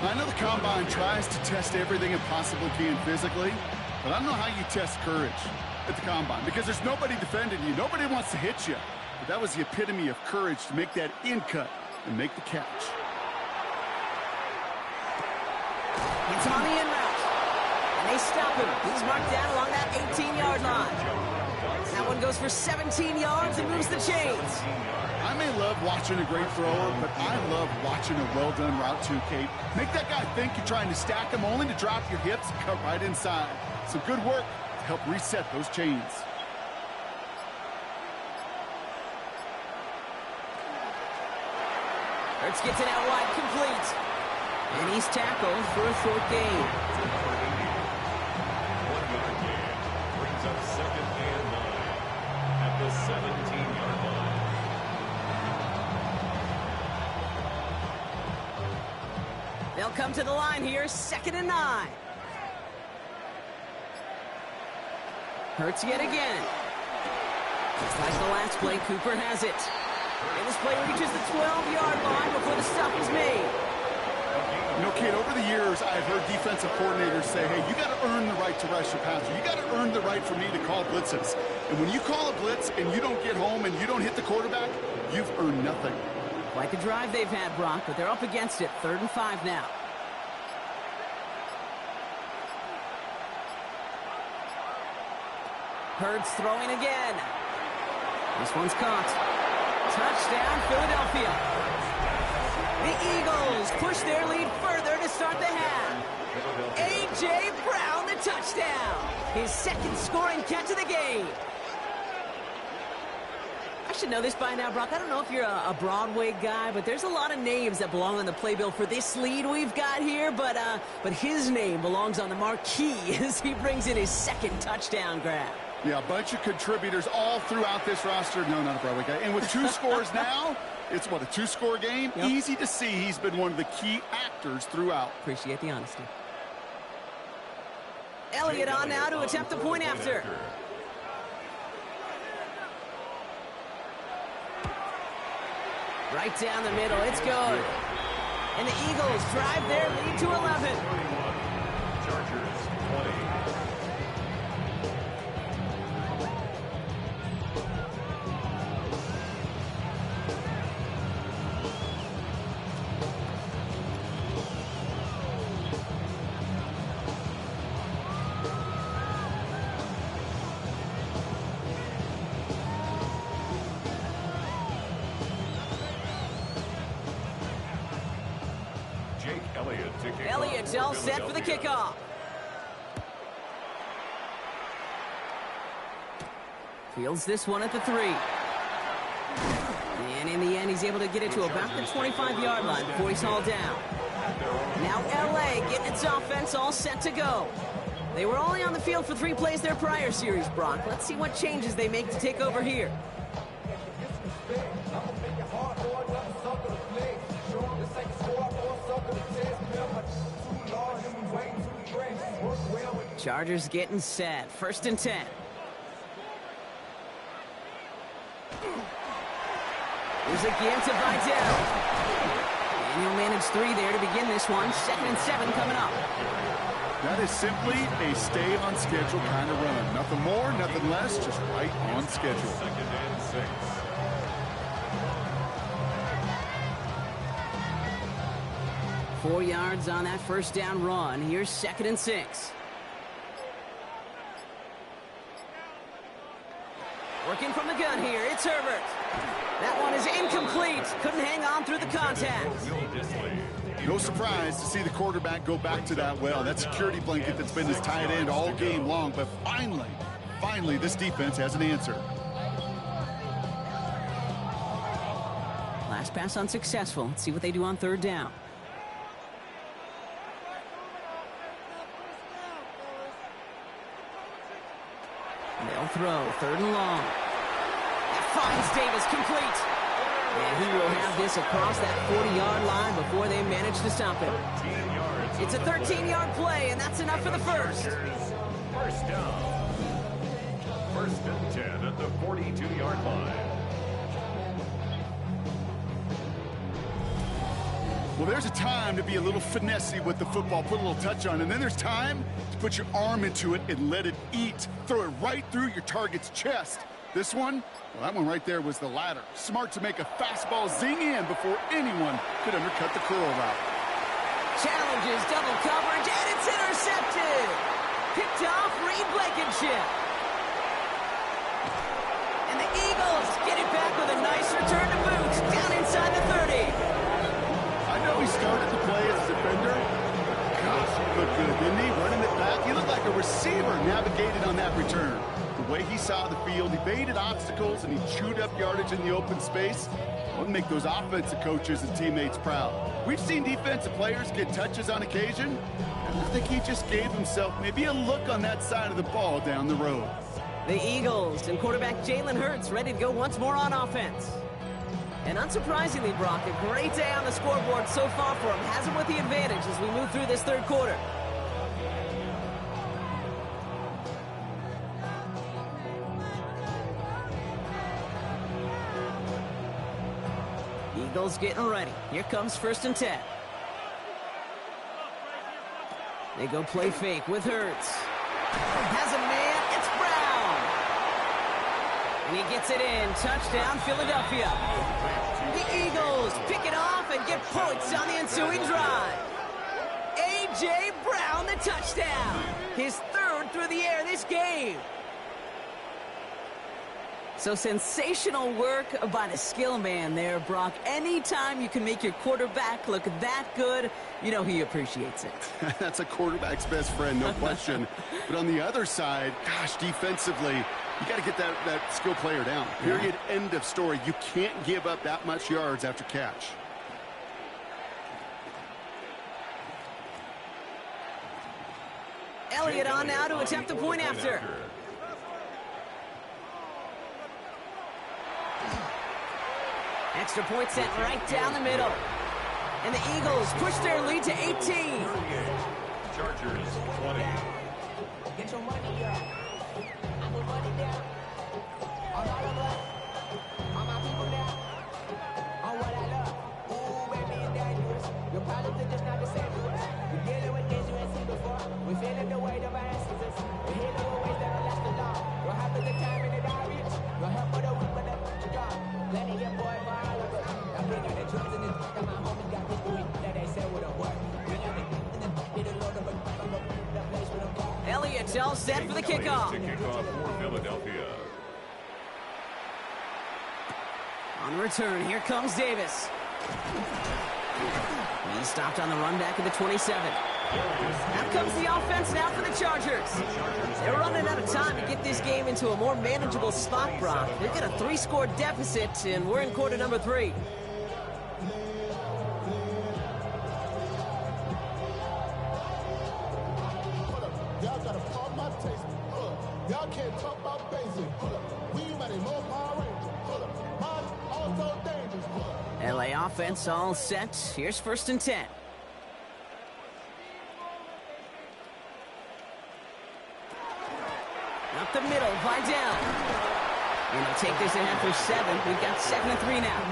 I know the Combine tries to test everything it possibly can physically, but I don't know how you test courage at the Combine because there's nobody defending you. Nobody wants to hit you. But that was the epitome of courage to make that in cut and make the catch. It's on the in route. And they stop him. He's marked down along that 18-yard line. That one goes for 17 yards and moves the chains. I may love watching a great thrower, but I love watching a well-done route too, Kate. Make that guy think you're trying to stack him only to drop your hips and cut right inside. Some good work to help reset those chains. Hurts gets it out wide, complete. And he's tackled for a 4th gain. 1-yard gain brings up 2nd and 9 at the 17-yard line. They'll come to the line here, 2nd and 9. Hurts yet again. Just like the last play, Cooper has it. And this play reaches the 12-yard line before the stop is made. You know, Kate, over the years, I've heard defensive coordinators say, hey, you got to earn the right to rush your passer. You got to earn the right for me to call blitzes. And when you call a blitz and you don't get home and you don't hit the quarterback, you've earned nothing. Quite the drive they've had, Brock, but they're up against it. 3rd and 5 now. Hurts throwing again. This one's caught. Touchdown, Philadelphia. The Eagles push their lead further to start the half. A.J. Brown, the touchdown. His 2nd scoring catch of the game. I should know this by now, Brock. I don't know if you're a Broadway guy, but there's a lot of names that belong on the playbill for this lead we've got here. But his name belongs on the marquee as he brings in his 2nd touchdown grab. Yeah, a bunch of contributors all throughout this roster. No, not a Broadway guy. And with 2 scores now, it's, what, a 2-score game? Yep. Easy to see he's been one of the key actors throughout. Appreciate the honesty. Elliott on now to attempt the point after. Right down the middle. It's good. And the Eagles drive their lead to 11. Chargers 20. Elliott's all set for the kickoff. Fields this one at the 3. And in the end, he's able to get it to about the 25-yard line before he's hauled down. Now LA getting its offense all set to go. They were only on the field for 3 plays their prior series, Brock. Let's see what changes they make to take over here. Chargers getting set. 1st and 10. Here's again to Vidal. And he'll manage 3 there to begin this one. 2nd and 7 coming up. That is simply a stay on schedule kind of run. Nothing more, nothing less, just right on schedule. 2nd and 6. 4 yards on that 1st down run. Here's 2nd and 6. Working from the gun here, it's Herbert. That one is incomplete. Couldn't hang on through the contact. No surprise to see the quarterback go back to that well. That security blanket that's been his tight end all game long. But finally, this defense has an answer. Last pass unsuccessful. Let's see what they do on 3rd down. They'll throw 3rd and long. That finds Davis complete. And he will have this across that 40-yard line before they manage to stop him. It's a 13-yard play, and that's enough for the first. 1st down. 1st and 10 at the 42-yard line. Well, there's a time to be a little finessey with the football, put a little touch on, and then there's time to put your arm into it and let it eat. Throw it right through your target's chest. This one, well, that one right there was the latter. Smart to make a fastball zing in before anyone could undercut the curl route. Challenges double coverage, and it's intercepted. Picked off Reed Blankenship. And the Eagles get it back with a nice return to boot down inside the 30. I know he started the play as a defender. Gosh, he looked good, didn't he? Running it back. He looked like a receiver navigated on that return. The way he saw the field, he baited obstacles, and he chewed up yardage in the open space. Would make those offensive coaches and teammates proud. We've seen defensive players get touches on occasion, and I think he just gave himself maybe a look on that side of the ball down the road. The Eagles and quarterback Jalen Hurts ready to go once more on offense. And unsurprisingly, Brock, a great day on the scoreboard so far for him. Has him with the advantage as we move through this 3rd quarter. Eagles getting ready. Here comes 1st and 10. They go play fake with Hurts. Has a man. It's Brown. And he gets it in. Touchdown, Philadelphia. The Eagles pick it off and get points on the ensuing drive. A.J. Brown, the touchdown. His 3rd through the air this game. So sensational work by the skill man there, Brock. Anytime you can make your quarterback look that good, you know he appreciates it. That's a quarterback's best friend, no question. But on the other side, gosh, defensively, you got to get that skill player down. Period, end of story. You can't give up that much yards after catch. Elliott on now to attempt the point after. Extra point sent right down the middle. And the Eagles push their lead to 18. Chargers 20. Get your money up. I put money down. On all of us. On my people now. On what I love. Ooh, baby, it's dangerous. Your problems are just not the same to us. We're dealing with things you ain't seen before. We're feeling the weight of our ancestors. We're healing with ways that are last long. What happens the time in the diaries? No help for the weak, but that's the job. Letting your boy for all of us. I'm bringing the truth in this. Got my homies got this week that they say would have worked. Elliott's all set for the kickoff. Kickoff for Philadelphia. On return, here comes Davis. He's stopped on the run back at the 27. Out comes the offense now for the Chargers. They're running out of time to get this game into a more manageable spot, Brock. They've got a 3-score deficit, and we're in quarter number 3. Y'all gotta pump my taste. Y'all can't talk about basic. We ready more Power Rangers. Mine also dangerous. LA offense all set. Here's 1st and 10. Up the middle, Vidal. And they'll take this ahead for 7. We've got 2nd and 3 now.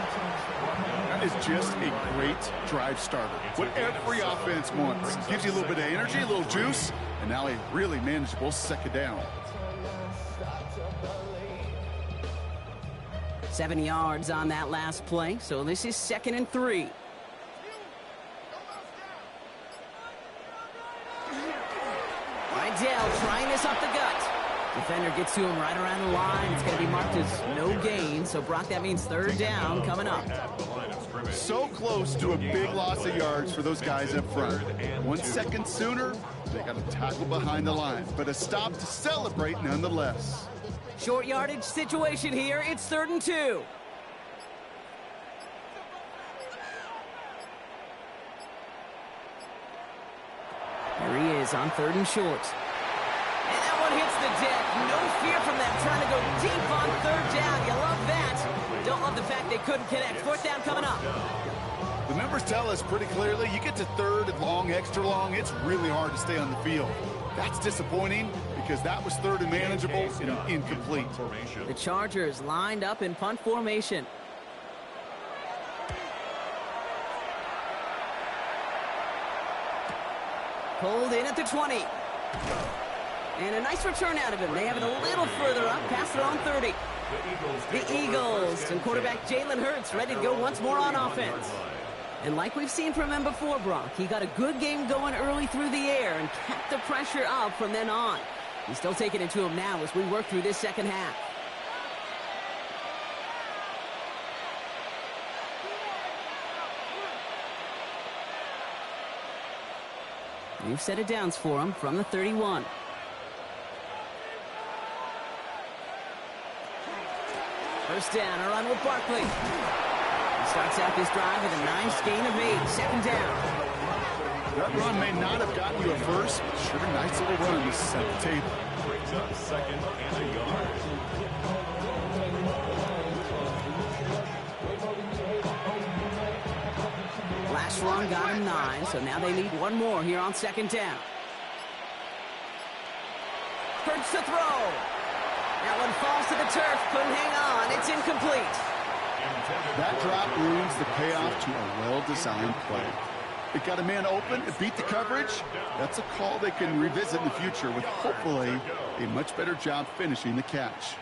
That is just a great drive starter. What every offense wants. Gives you a little bit of energy, a little juice, and now a really manageable 2nd down. 7 yards on that last play, so this is 2nd and 3. Vidal trying this up the gut. Defender gets to him right around the line. It's going to be marked as no gain, so Brock, that means 3rd down coming up. So close to a big loss of yards for those guys up front. 1 second sooner, they got a tackle behind the line, but a stop to celebrate nonetheless. Short yardage situation here. It's 3rd and 2. There he is on 3rd and short. And that one hits the deck. No fear from them trying to go deep on 3rd down. You love that. Don't love the fact they couldn't connect. 4th down coming up. The numbers tell us pretty clearly, you get to 3rd and long, extra long, it's really hard to stay on the field. That's disappointing because that was 3rd and manageable and incomplete. The Chargers lined up in punt formation. Pulled in at the 20. And a nice return out of him. They have it a little further up, past their own 30. The Eagles and quarterback Jalen Hurts ready to go once more on offense. And like we've seen from him before, Brock, he got a good game going early through the air and kept the pressure up from then on. He's still taking it to him now as we work through this 2nd half. We've set it downs for him from the 31. First down, a run with Barkley. He starts out this drive with a nice gain of 8. 2nd down. That run may not have gotten you a first, but sure, nice little run to set the table. Brings up 2nd and a yard. Last run got him 9, so now they need one more here on 2nd down. Hurts to throw. That one falls to the turf, couldn't hang on. It's incomplete. That drop ruins the payoff to a well-designed play. It got a man open, it beat the coverage. That's a call they can revisit in the future with hopefully a much better job finishing the catch.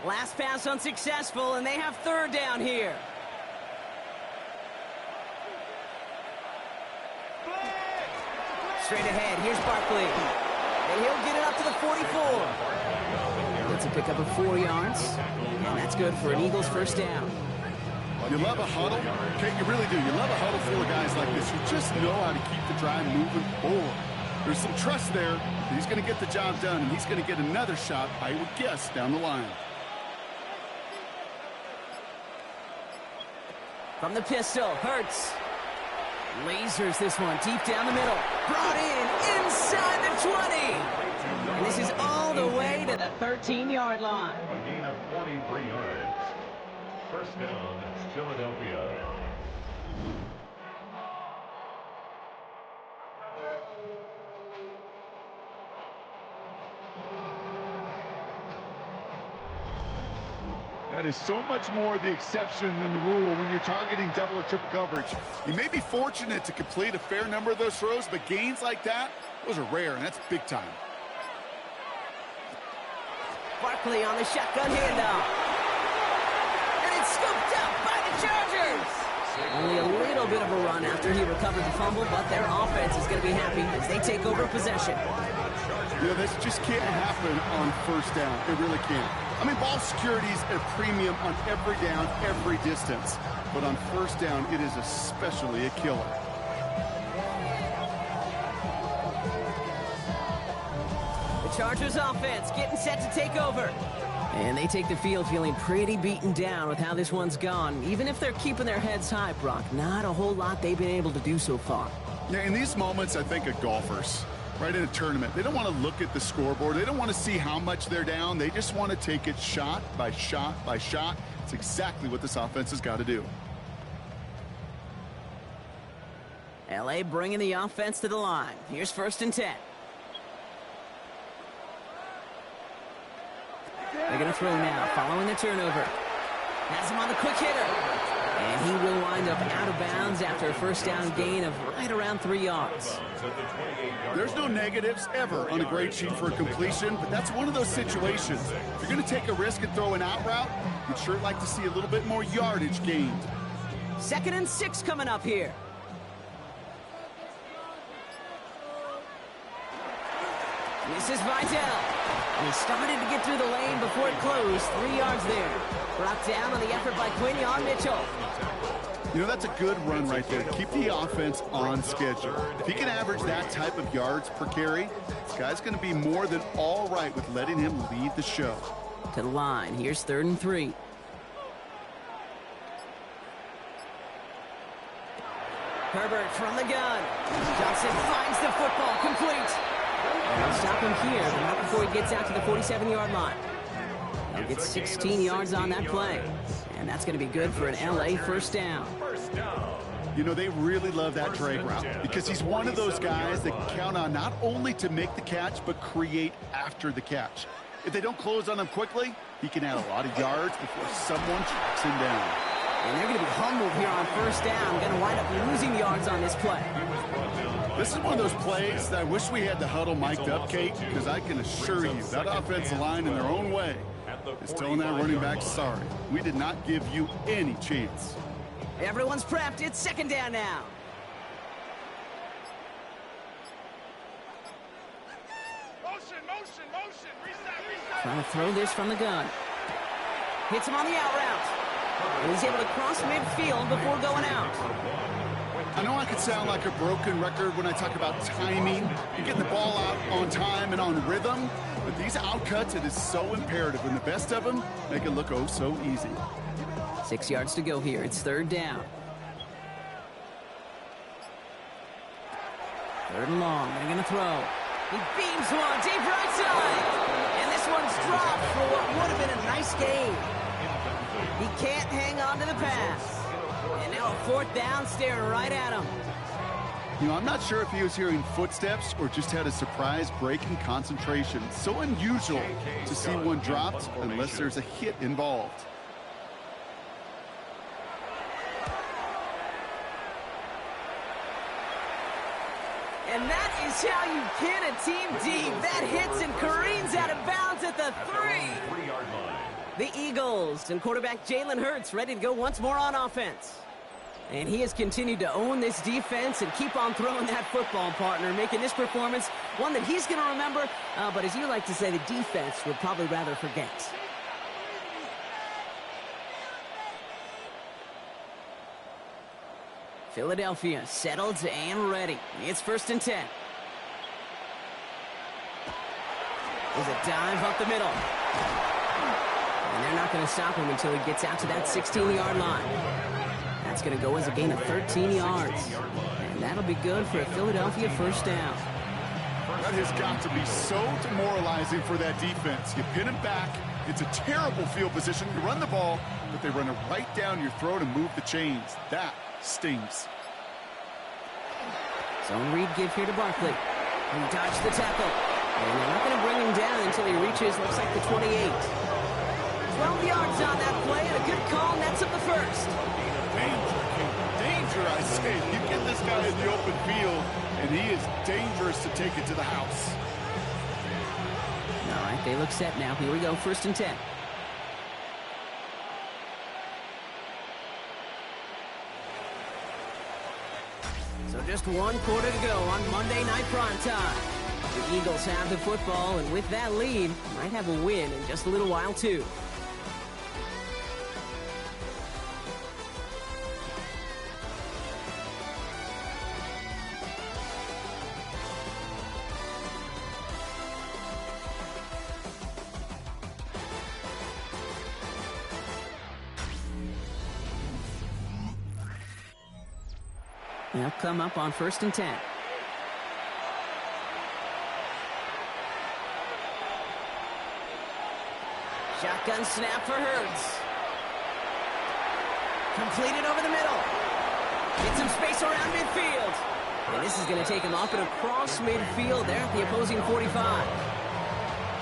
Last pass unsuccessful, and they have 3rd down here. Straight ahead, here's Barkley. And he'll get it up to the 44. That's a pickup of 4 yards. And that's good for an Eagles 1st down. You love a huddle. Okay, you really do. You love a huddle full of guys like this who just know how to keep the drive moving forward. There's some trust there that he's going to get the job done, and he's going to get another shot, I would guess, down the line. From the pistol, Hurts. Lasers this one deep down the middle. Brought in inside the 20. And this is all the way to the 13-yard line. A gain of 43 yards. 1st down, Philadelphia. That is so much more the exception than the rule when you're targeting double or triple coverage. You may be fortunate to complete a fair number of those throws, but gains like that, those are rare, and that's big time. Barkley on the shotgun handoff. And it's scooped up by the Chargers. Only a little bit of a run after he recovered the fumble, but their offense is going to be happy as they take over possession. You know, this just can't happen on 1st down. It really can't. I mean, ball security is a premium on every down, every distance. But on 1st down, it is especially a killer. Chargers offense getting set to take over. And they take the field feeling pretty beaten down with how this one's gone. Even if they're keeping their heads high, Brock, not a whole lot they've been able to do so far. Yeah, in these moments, I think of golfers, right, in a tournament. They don't want to look at the scoreboard. They don't want to see how much they're down. They just want to take it shot by shot by shot. It's exactly what this offense has got to do. LA bringing the offense to the line. Here's 1st and 10. They're going to throw now, following the turnover. Has him on the quick hitter. And he will wind up out of bounds after a first down gain of right around 3 yards. There's no negatives ever on a grade sheet for a completion, but that's one of those situations. If you're going to take a risk and throw an out route, you'd sure like to see a little bit more yardage gained. 2nd and 6 coming up here. This is Vidal. And he started to get through the lane before it closed. 3 yards there. Brought down on the effort by Quinion Mitchell. You know, that's a good run right there. Keep the offense on schedule. If he can average that type of yards per carry, this guy's going to be more than all right with letting him lead the show. To the line. Here's 3rd and 3. Herbert from the gun. Johnson finds the football complete. And they'll stop him here, but not before he gets out to the 47-yard line. He'll get 16 yards on that play. And that's going to be good for an LA first down. You know, they really love that drag route because he's one of those guys that count on not only to make the catch, but create after the catch. If they don't close on him quickly, he can add a lot of yards before someone tracks him down. And they're going to be humbled here on first down. Going to wind up losing yards on this play. This is one of those plays that I wish we had the huddle mic'd up, Kate, because I can assure you that offensive line in their own way is telling that running back, sorry, we did not give you any chance. Everyone's prepped. It's 2nd down now. Motion. Reset. Trying to throw this from the gun. Hits him on the out route. And he's able to cross midfield before going out. I know I could sound like a broken record when I talk about timing and getting the ball out on time and on rhythm, but these outcuts, it is so imperative, and the best of them make it look oh so easy. 6 yards to go here. It's 3rd down. 3rd and long. They're going to throw. He beams one deep right side. And this one's dropped for what would have been a nice gain. He can't hang on to the pass. And now a 4th down staring right at him. You know, I'm not sure if he was hearing footsteps or just had a surprise break in concentration. So unusual to see one dropped unless there's a hit involved. And that is how you pin a team deep. That hits and careens out of bounds at the 3. The Eagles and quarterback Jalen Hurts ready to go once more on offense. And he has continued to own this defense and keep on throwing that football, partner, making this performance one that he's going to remember, but as you like to say, the defense would probably rather forget. Philadelphia settled and ready. It's 1st and 10. There's a dive up the middle. And they're not going to stop him until he gets out to that 16-yard line. That's going to go as a gain of 13 yards. And that'll be good for a Philadelphia first down. That has got to be so demoralizing for that defense. You pin him back. It's a terrible field position. You run the ball, but they run it right down your throat and move the chains. That stings. Zone read give here to Barkley. He dodged the tackle. And they're not going to bring him down until he reaches, looks like the 28. 12 yards on that play, and a good call nets up the first. Danger, I say. You get this guy in the open field, and he is dangerous to take it to the house. All right, they look set now. Here we go, 1st and 10. So just 1 quarter to go on Monday Night Primetime. The Eagles have the football, and with that lead, might have a win in just a little while, too. They'll come up on 1st and 10. Shotgun snap for Hurts. Completed over the middle. Get some space around midfield. And this is going to take him off and across midfield there at the opposing 45.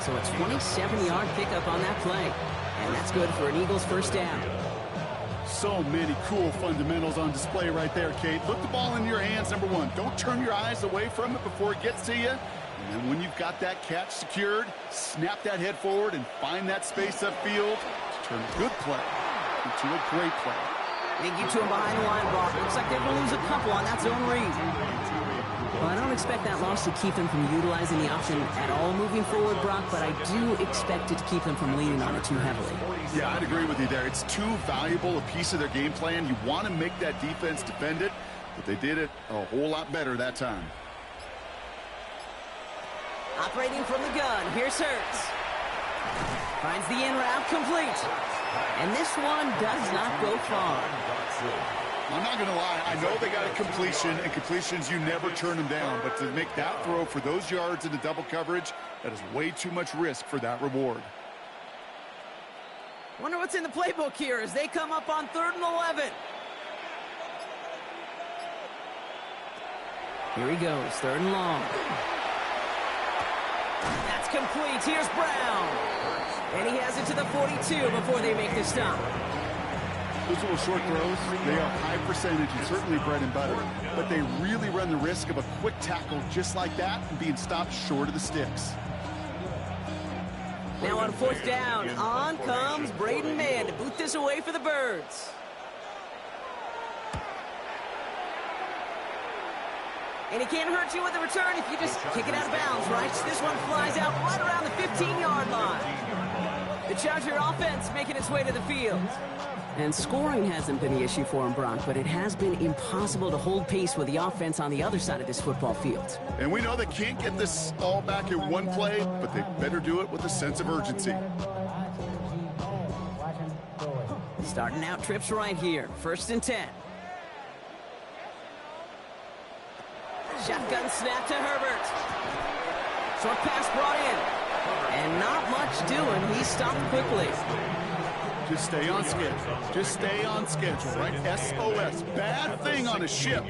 So a 27-yard pickup on that play. And that's good for an Eagles first down. So many cool fundamentals on display right there, Kate. Put the ball in your hands, number one. Don't turn your eyes away from it before it gets to you. And then when you've got that catch secured, snap that head forward and find that space upfield to turn a good play into a great play. They get to him behind the line, Brock. Looks like they're going to lose a couple on that zone read. Well, I don't expect that loss to keep them from utilizing the option at all moving forward, Brock, but I do expect it to keep them from leaning on it too heavily. Yeah, I'd agree with you there. It's too valuable a piece of their game plan. You want to make that defense defend it, but they did it a whole lot better that time. Operating from the gun, here's Hurts. Finds the in route complete. And this one does not go far. I'm not going to lie. I know they got a completion, and completions, you never turn them down. But to make that throw for those yards into double coverage, that is way too much risk for that reward. Wonder what's in the playbook here as they come up on 3rd and 11. Here he goes, 3rd and long. That's complete. Here's Brown. And he has it to the 42 before they make the stop. Those little short throws, they are high percentage and certainly bread and butter. But they really run the risk of a quick tackle just like that and being stopped short of the sticks. Now on 4th down, on comes Braden Mann to boot this away for the Birds. And he can't hurt you with the return if you just kick it out of bounds, right? So this one flies out right around the 15-yard line. The Charger offense making its way to the field. And scoring hasn't been the issue for him, Brock, but it has been impossible to hold pace with the offense on the other side of this football field. And we know they can't get this all back in one play, but they better do it with a sense of urgency. Starting out trips right here, 1st and 10. Shotgun snap to Herbert. Short pass brought in. And not much doing. He stopped quickly. Just stay on schedule. Just stay on schedule, right? SOS. Bad thing on a ship.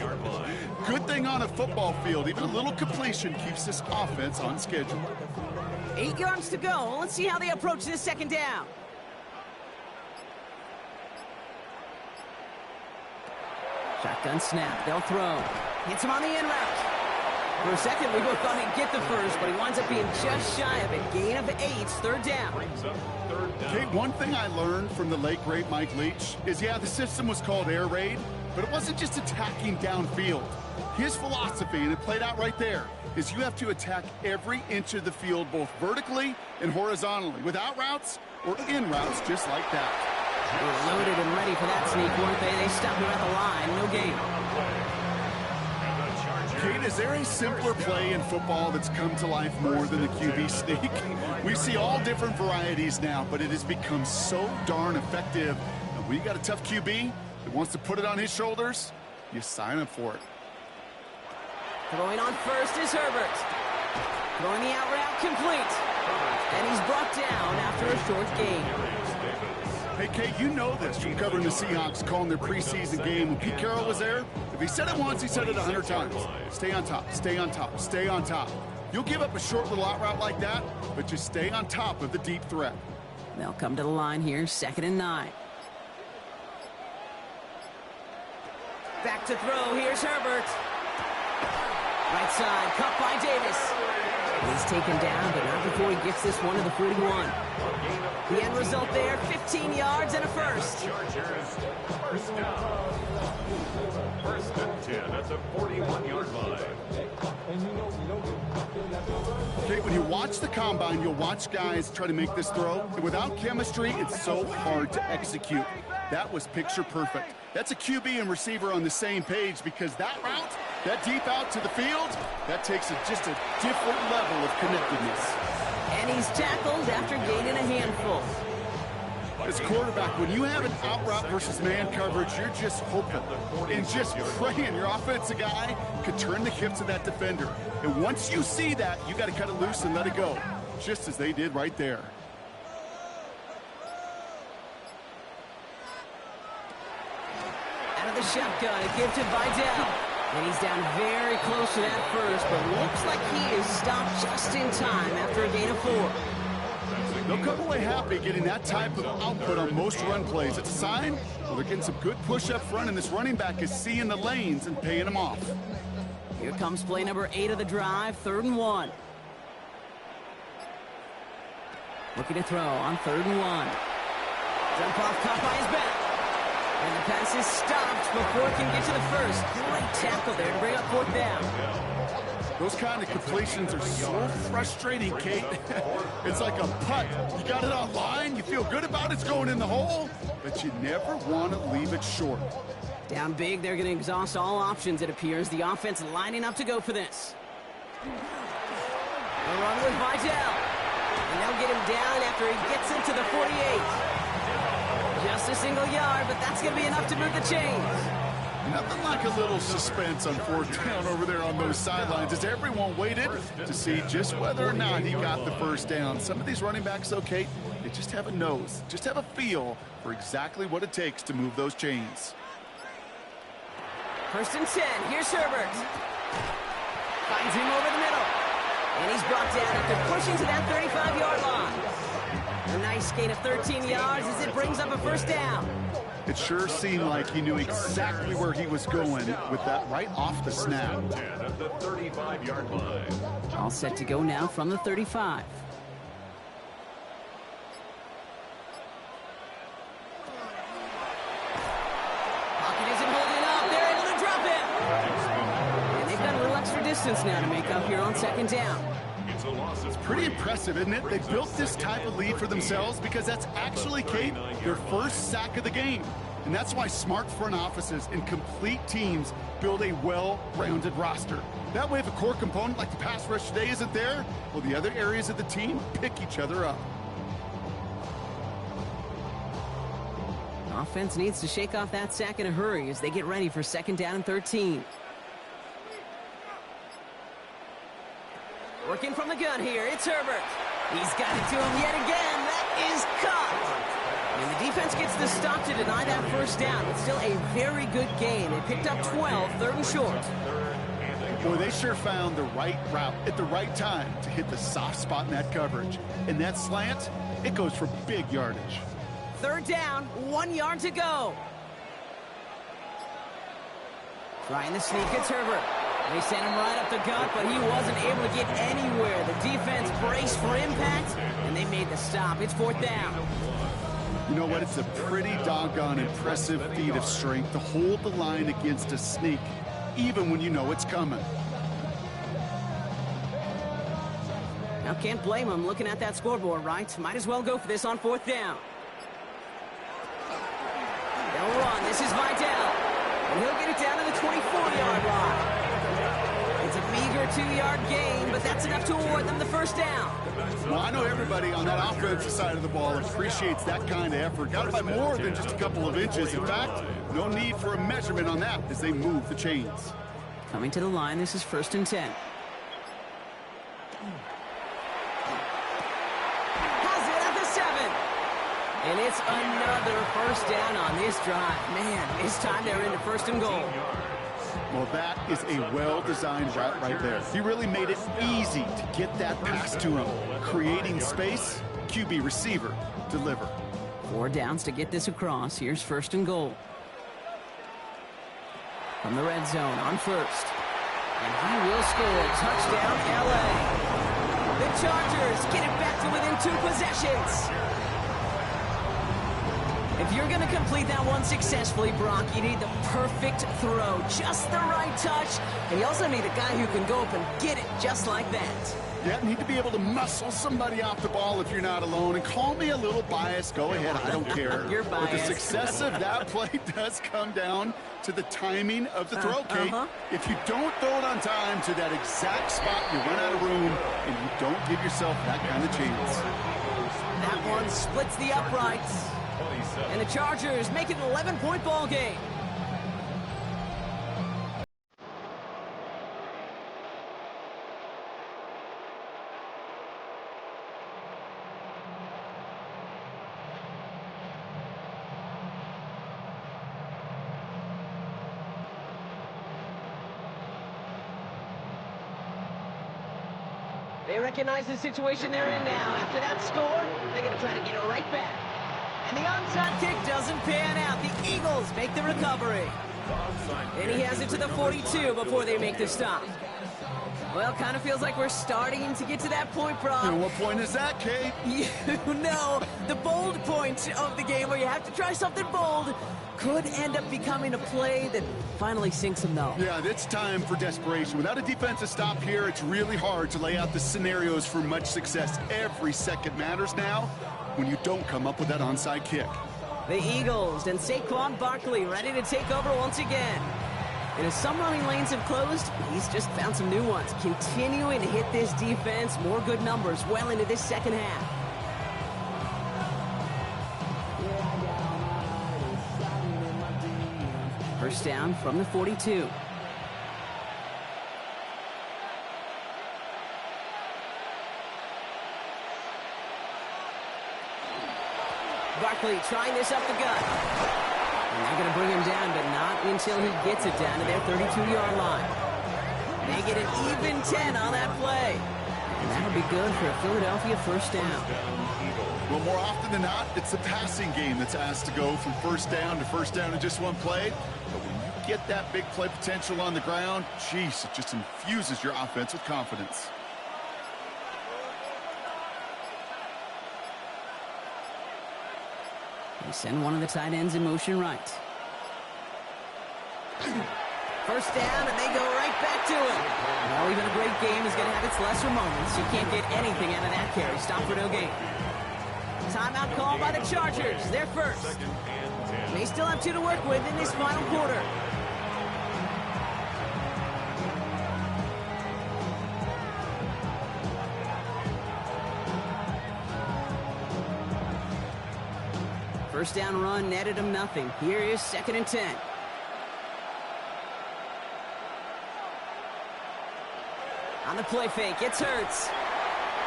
Good thing on a football field. Even a little completion keeps this offense on schedule. 8 yards to go. Let's see how they approach this 2nd down. Shotgun snap. They'll throw. Hits him on the in route. For a second, we both thought he'd get the first, but he winds up being just shy of it. Gain of 8, 3rd down. Okay, one thing I learned from the late, great Mike Leach is, yeah, the system was called air raid, but it wasn't just attacking downfield. His philosophy, and it played out right there, is you have to attack every inch of the field, both vertically and horizontally, without routes or in routes just like that. They were loaded and ready for that sneak, weren't they? They stopped him at the line. No gain. Kate, is there a simpler play in football that's come to life more than the QB sneak? We see all different varieties now, but it has become so darn effective. And when you got a tough QB that wants to put it on his shoulders, you sign up for it. Throwing on first is Herbert. Throwing the out route complete. And he's brought down after a short gain. Hey, Kate, you know this from covering the Seahawks, calling their preseason game. When Pete Carroll was there, if he said it once, he said it 100 times. Stay on top, stay on top, stay on top. You'll give up a short little out route like that, but just stay on top of the deep threat. They'll come to the line here, 2nd and 9. Back to throw, here's Herbert. Right side, cut by Davis. He's taken down, but not before he gets this one to the 41. The end result there, 15 yards and a first. Chargers, first down. 1st and 10 at the 41-yard line. Okay, when you watch the combine, you'll watch guys try to make this throw. And without chemistry, it's so hard to execute. That was picture perfect. That's a QB and receiver on the same page because that route, that deep out to the field, that takes just a different level of connectedness. And he's tackled after gaining a handful. As quarterback, when you have an out route versus man coverage, you're just hoping and just praying your offensive guy could turn the hips of that defender. And once you see that, you got to cut it loose and let it go, just as they did right there. Out of the shotgun, a give to Vidal. And he's down very close to that first, but looks like he is stopped just in time after a gain of 4. They'll come away happy getting that type of output on most run plays. It's a sign, well, they're getting some good push up front, and this running back is seeing the lanes and paying them off. Here comes play number 8 of the drive, 3rd and 1. Looking to throw on 3rd and 1. Jump off, caught by his back. And the pass is stopped before it can get to the first. Great tackle there to bring up 4th down. Those kind of completions are so frustrating, Kate. It's like a putt. You got it on line, you feel good about it's going in the hole, but you never want to leave it short. Down big, they're going to exhaust all options, it appears. The offense lining up to go for this. A run with Vidal. And they'll get him down after he gets into the 48. Just a single yard, but that's going to be enough to move the chains. Nothing like a little suspense on 4th down over there on those sidelines as everyone waited to see just whether or not he got the first down. Some of these running backs, okay, they just have a nose, just have a feel for exactly what it takes to move those chains. 1st and 10, here's Herbert. Finds him over the middle. And he's brought down after pushing to that 35-yard line. A nice gain of 13 yards as it brings up a 1st down. It sure seemed like he knew exactly where he was going with that right off the snap. At the 35-yard line. All set to go now from the 35. Pocket isn't holding up. They're able to drop it. And they've got a little extra distance now to make up here on 2nd down. It's pretty impressive, isn't it? They built this type of lead for themselves because that's actually, Kate, their first sack of the game. And that's why smart front offices and complete teams build a well-rounded roster. That way, if a core component like the pass rush today isn't there, well, the other areas of the team pick each other up. Offense needs to shake off that sack in a hurry as they get ready for 2nd down and 13. Working from the gun here, it's Herbert. He's got it to him yet again. That is caught. And the defense gets the stop to deny that 1st down. It's still a very good gain. They picked up 12, 3rd and short. Boy, they sure found the right route at the right time to hit the soft spot in that coverage. And that slant, it goes for big yardage. 3rd down, 1 yard to go. Trying to sneak, it's Herbert. They sent him right up the gut, but he wasn't able to get anywhere. The defense braced for impact, and they made the stop. It's 4th down. You know what? It's a pretty doggone impressive feat of strength to hold the line against a sneak, even when you know it's coming. Now, can't blame him looking at that scoreboard, right? Might as well go for this on 4th down. They'll run. This is Vidal. And he'll get it down to the 24-yard line. It's a meager 2-yard gain, but that's enough to award them the 1st down. Well, I know everybody on that offensive side of the ball appreciates that kind of effort. Got it by more than just a couple of inches. In fact, no need for a measurement on that as they move the chains. Coming to the line, this is 1st and 10. Has it at the 7. And it's another 1st down on this drive. Man, this time they're into 1st and goal. Well, that is a well-designed route right there. He really made it easy to get that pass to him. Creating space, QB receiver, deliver. 4 downs to get this across. Here's 1st and goal. From the red zone on 1st. And he will score. Touchdown, LA. The Chargers get it back to within 2 possessions. If you're going to complete that one successfully, Brock, you need the perfect throw, just the right touch, and you also need a guy who can go up and get it just like that. Yeah, need to be able to muscle somebody off the ball if you're not alone. And call me a little biased. Go ahead, I don't care. You're biased. But the success of that play does come down to the timing of the throw, Kate. If you don't throw it on time to that exact spot, you run out of room, and you don't give yourself that kind of chance. That one splits the uprights. And the Chargers make it an 11-point ball game. They recognize the situation they're in now. After that score, they're going to try to get it right back. And the onside kick doesn't pan out. The Eagles make the recovery. And he has it to the 42 before they make the stop. Well, kind of feels like we're starting to get to that point, Brock. And what point is that, Kate? You know, the bold point of the game where you have to try something bold could end up becoming a play that finally sinks them, though. Yeah, it's time for desperation. Without a defensive stop here, it's really hard to lay out the scenarios for much success. Every second matters now when you don't come up with that onside kick. The Eagles and Saquon Barkley ready to take over once again. And as some running lanes have closed, he's just found some new ones, continuing to hit this defense. More good numbers well into this second half. First down from the 42. Barkley trying this up the gut. And they're going to bring him down, but not until he gets it down to their 32-yard line. They get an even 10 on that play. And that'll be good for a Philadelphia first down. Well, more often than not, it's the passing game that's asked to go from first down in just one play. But when you get that big play potential on the ground, geez, it just infuses your offense with confidence. They send one of the tight ends in motion right. First down, and they go right back to it. Well, even a great game is going to have its lesser moments. You can't get anything out of that carry. Stop for no gain. Timeout call by the Chargers. They're first. They still have 2 to work with in this final quarter. First down run netted him nothing. Here is 2nd and 10. On the play fake, it's Hurts.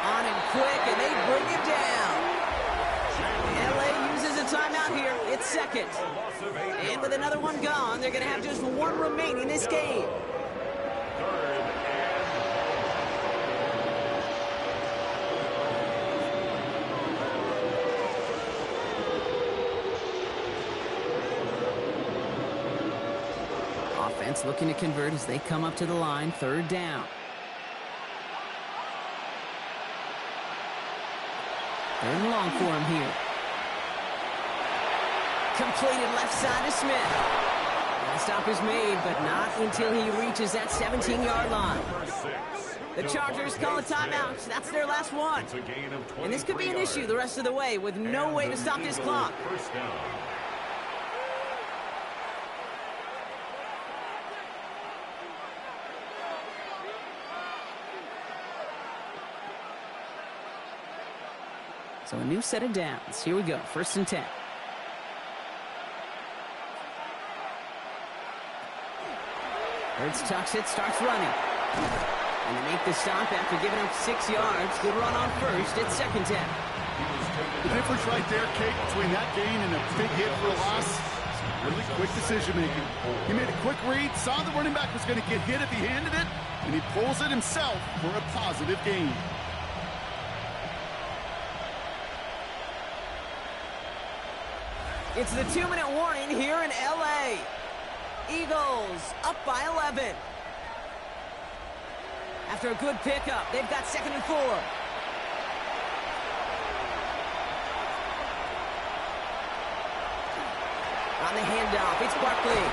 On him quick, and they bring him down. LA uses a timeout here. It's second. And with another one gone, they're going to have just one remaining in this game. Offense looking to convert as they come up to the line. 3rd down. 3rd and long for him here. Completed left side to Smith. And the stop is made, but not until he reaches that 17-yard line. The Chargers call a timeout. That's their last one. And this could be an issue the rest of the way with no way to stop this clock. So a new set of downs. Here we go. 1st and 10. Hurts tucks it, starts running. And they make the stop after giving up 6 yards. Good run on first. It's 2nd down. The difference right there, Kate, between that gain and a big hit for a loss, really quick decision-making. He made a quick read, saw the running back was going to get hit if he handed it, and he pulls it himself for a positive gain. It's the 2-minute warning here in LA. Eagles up by 11. After a good pickup, they've got 2nd and 4. On the handoff, it's Barkley.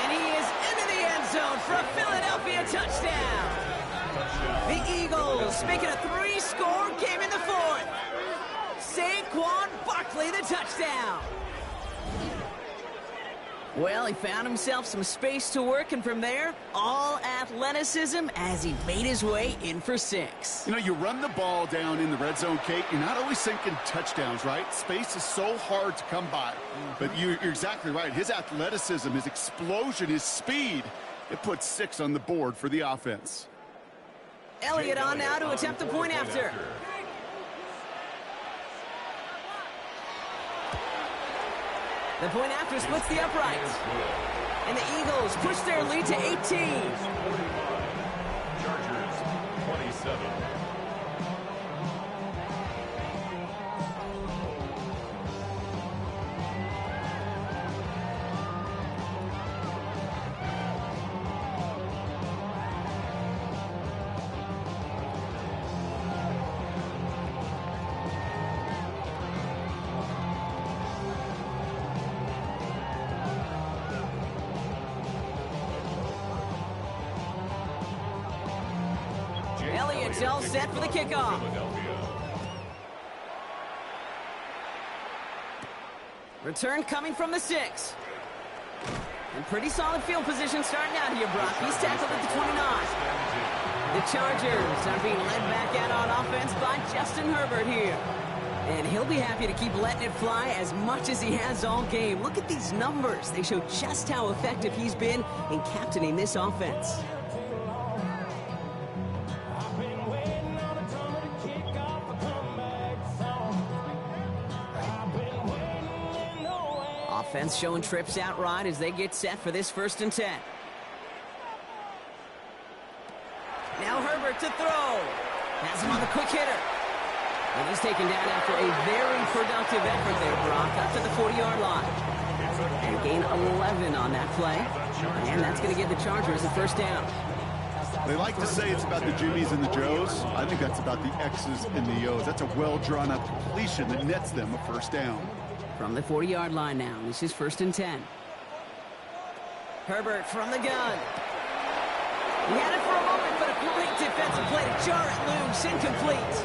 And he is into the end zone for a Philadelphia touchdown. The Eagles making a 3-score game in the 4th. Saquon Barkley, the touchdown. Well, he found himself some space to work, and from there, all athleticism as he made his way in for 6. You know, you run the ball down in the red zone, Kate, you're not always thinking touchdowns, right? Space is so hard to come by. But you're exactly right. His athleticism, his explosion, his speed, it puts 6 on the board for the offense. Elliott on now to attempt the point after. The point after splits the uprights. And the Eagles push their lead to 18. Chargers 27. Elliott's all set for the kickoff. Return coming from the 6. And pretty solid field position starting out here, Brock. He's tackled at the 29. The Chargers are being led back out on offense by Justin Herbert here. And he'll be happy to keep letting it fly as much as he has all game. Look at these numbers. They show just how effective he's been in captaining this offense. Offense showing trips out right as they get set for this 1st and 10. Now Herbert to throw. Has him on the quick hitter. And he's taken down after a very productive effort there, Brock, up to the 40-yard line. And gain 11 on that play. And that's going to give the Chargers a 1st down. They like to say it's about the Jimmies and the Joes. I think that's about the X's and the O's. That's a well-drawn-up completion that nets them a 1st down. From the 40-yard line now, this is 1st and 10. Herbert from the gun. He had it for a moment, but a great defensive play to jar it loose, incomplete.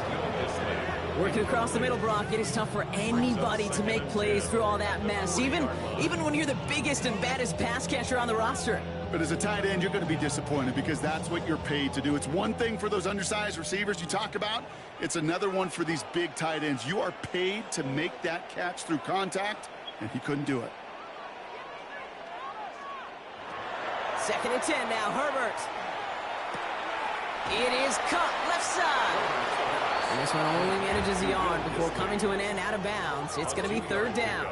Working across the middle, Brock, it is tough for anybody to make plays through all that mess, even when you're the biggest and baddest pass catcher on the roster. But as a tight end, you're going to be disappointed because that's what you're paid to do. It's one thing for those undersized receivers you talk about. It's another one for these big tight ends. You are paid to make that catch through contact, and he couldn't do it. 2nd and 10 now, Herbert. It is caught left side. And this one only manages the yard before coming to an end out of bounds. It's going to be 3rd down.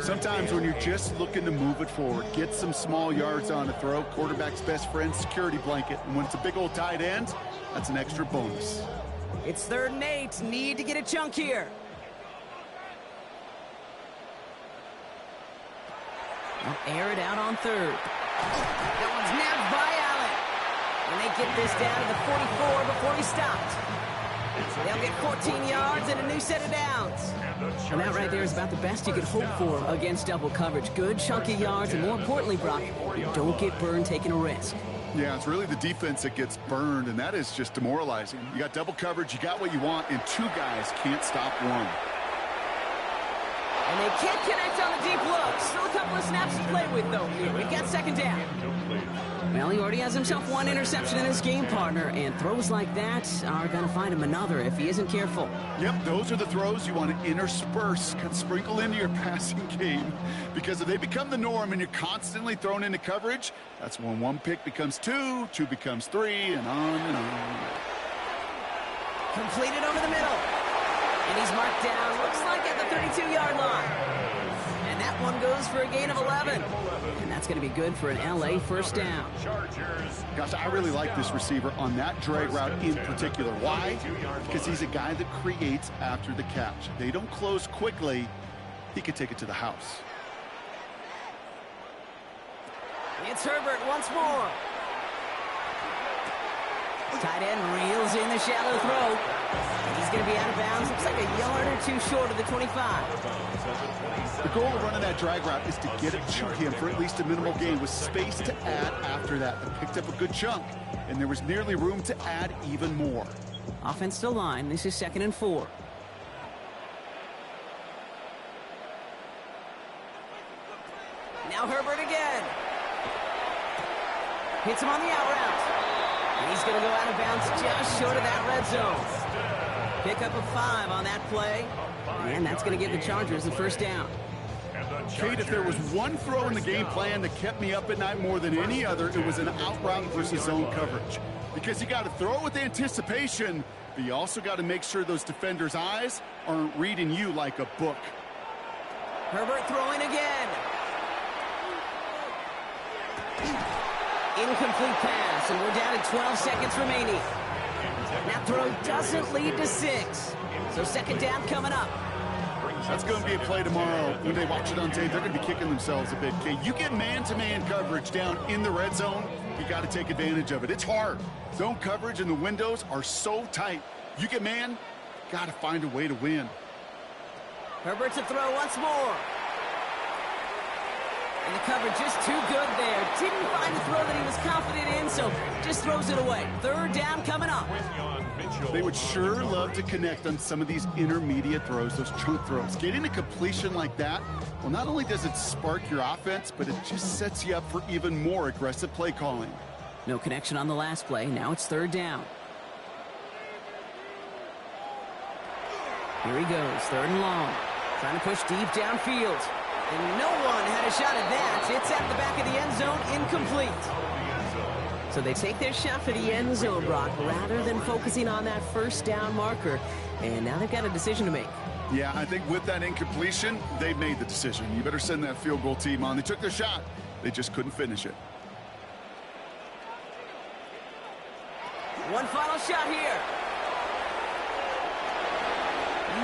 Sometimes when you're just looking to move it forward, get some small yards on a throw, quarterback's best friend, security blanket. And when it's a big old tight end, that's an extra bonus. It's 3rd and 8. Need to get a chunk here. They'll air it out on 3rd. That one's nabbed by Allen. And they get this down to the 44 before he stopped. They'll get 14 yards and a new set of downs. And that right there is about the best you could hope for against double coverage. Good chunky yards, and more importantly, Brock, you don't get burned taking a risk. Yeah, it's really the defense that gets burned, and that is just demoralizing. You got double coverage, you got what you want, and 2 guys can't stop one. And they can't connect on the deep look. Still a couple of snaps to play with, though, here. We've got 2nd down. Well, he already has himself 1 interception in his game, partner, and throws like that are going to find him another if he isn't careful. Yep, those are the throws you want to intersperse, sprinkle into your passing game, because if they become the norm and you're constantly thrown into coverage, that's when 1 pick becomes 2, 2 becomes 3, and on and on. Completed over the middle. And he's marked down, looks like at the 32-yard line. And that one goes for a gain of 11. And that's going to be good for an LA 1st down. Gosh, I really like this receiver on that drag route in particular. Why? Because he's a guy that creates after the catch. They don't close quickly. He could take it to the house. It's Herbert once more. Tight end reels in the shallow throw. He's going to be out of bounds. Looks like a yard or 2 short of the 25. The goal of running that drag route is to get it to him for at least a minimal gain with space to add after that. They picked up a good chunk, and there was nearly room to add even more. Offense to line. This is 2nd and 4. Now Herbert again. Hits him on the out route. He's going to go out of bounds just short of that red zone. Pick up a 5 on that play. And that's going to give the Chargers the first down. Kate, if there was one throw in the game plan that kept me up at night more than any other, it was an out route versus zone coverage. Because you got to throw it with anticipation, but you also got to make sure those defenders' eyes aren't reading you like a book. Herbert throwing again. Incomplete pass, and we're down to 12 seconds remaining. That throw doesn't lead to 6. So second down coming up. That's going to be a play tomorrow. When they watch it on tape, they're going to be kicking themselves a bit. Okay, you get man-to-man coverage down in the red zone, you got to take advantage of it. It's hard. Zone coverage and the windows are so tight. You get man, got to find a way to win. Herbert to throw once more. And the coverage just too good there. Didn't find a throw that he was confident in, so just throws it away. Third down coming up. They would sure love to connect on some of these intermediate throws, those chunk throws. Getting a completion like that, well, not only does it spark your offense, but it just sets you up for even more aggressive play calling. No connection on the last play. Now it's third down. Here he goes, third and long. Trying to push deep downfield. And no one had a shot at that. It's at the back of the end zone, incomplete. So they take their shot for the end zone, Brock, rather than focusing on that first down marker. And now they've got a decision to make. Yeah, I think with that incompletion, they've made the decision. You better send that field goal team on. They took their shot. They just couldn't finish it. One final shot here.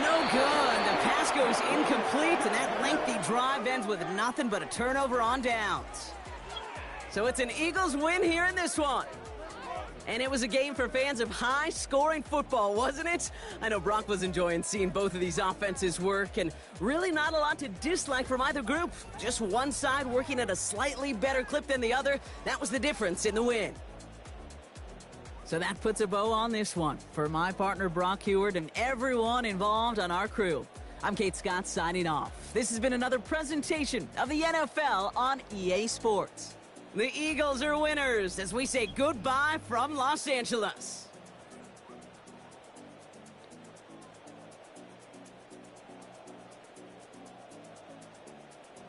No good. The pass goes incomplete, and that lengthy drive ends with nothing but a turnover on downs. So it's an Eagles win here in this one. And it was a game for fans of high-scoring football, wasn't it? I know Brock was enjoying seeing both of these offenses work, and really not a lot to dislike from either group. Just one side working at a slightly better clip than the other. That was the difference in the win. So that puts a bow on this one. For my partner Brock Heward and everyone involved on our crew, I'm Kate Scott signing off. This has been another presentation of the NFL on EA Sports. The Eagles are winners as we say goodbye from Los Angeles.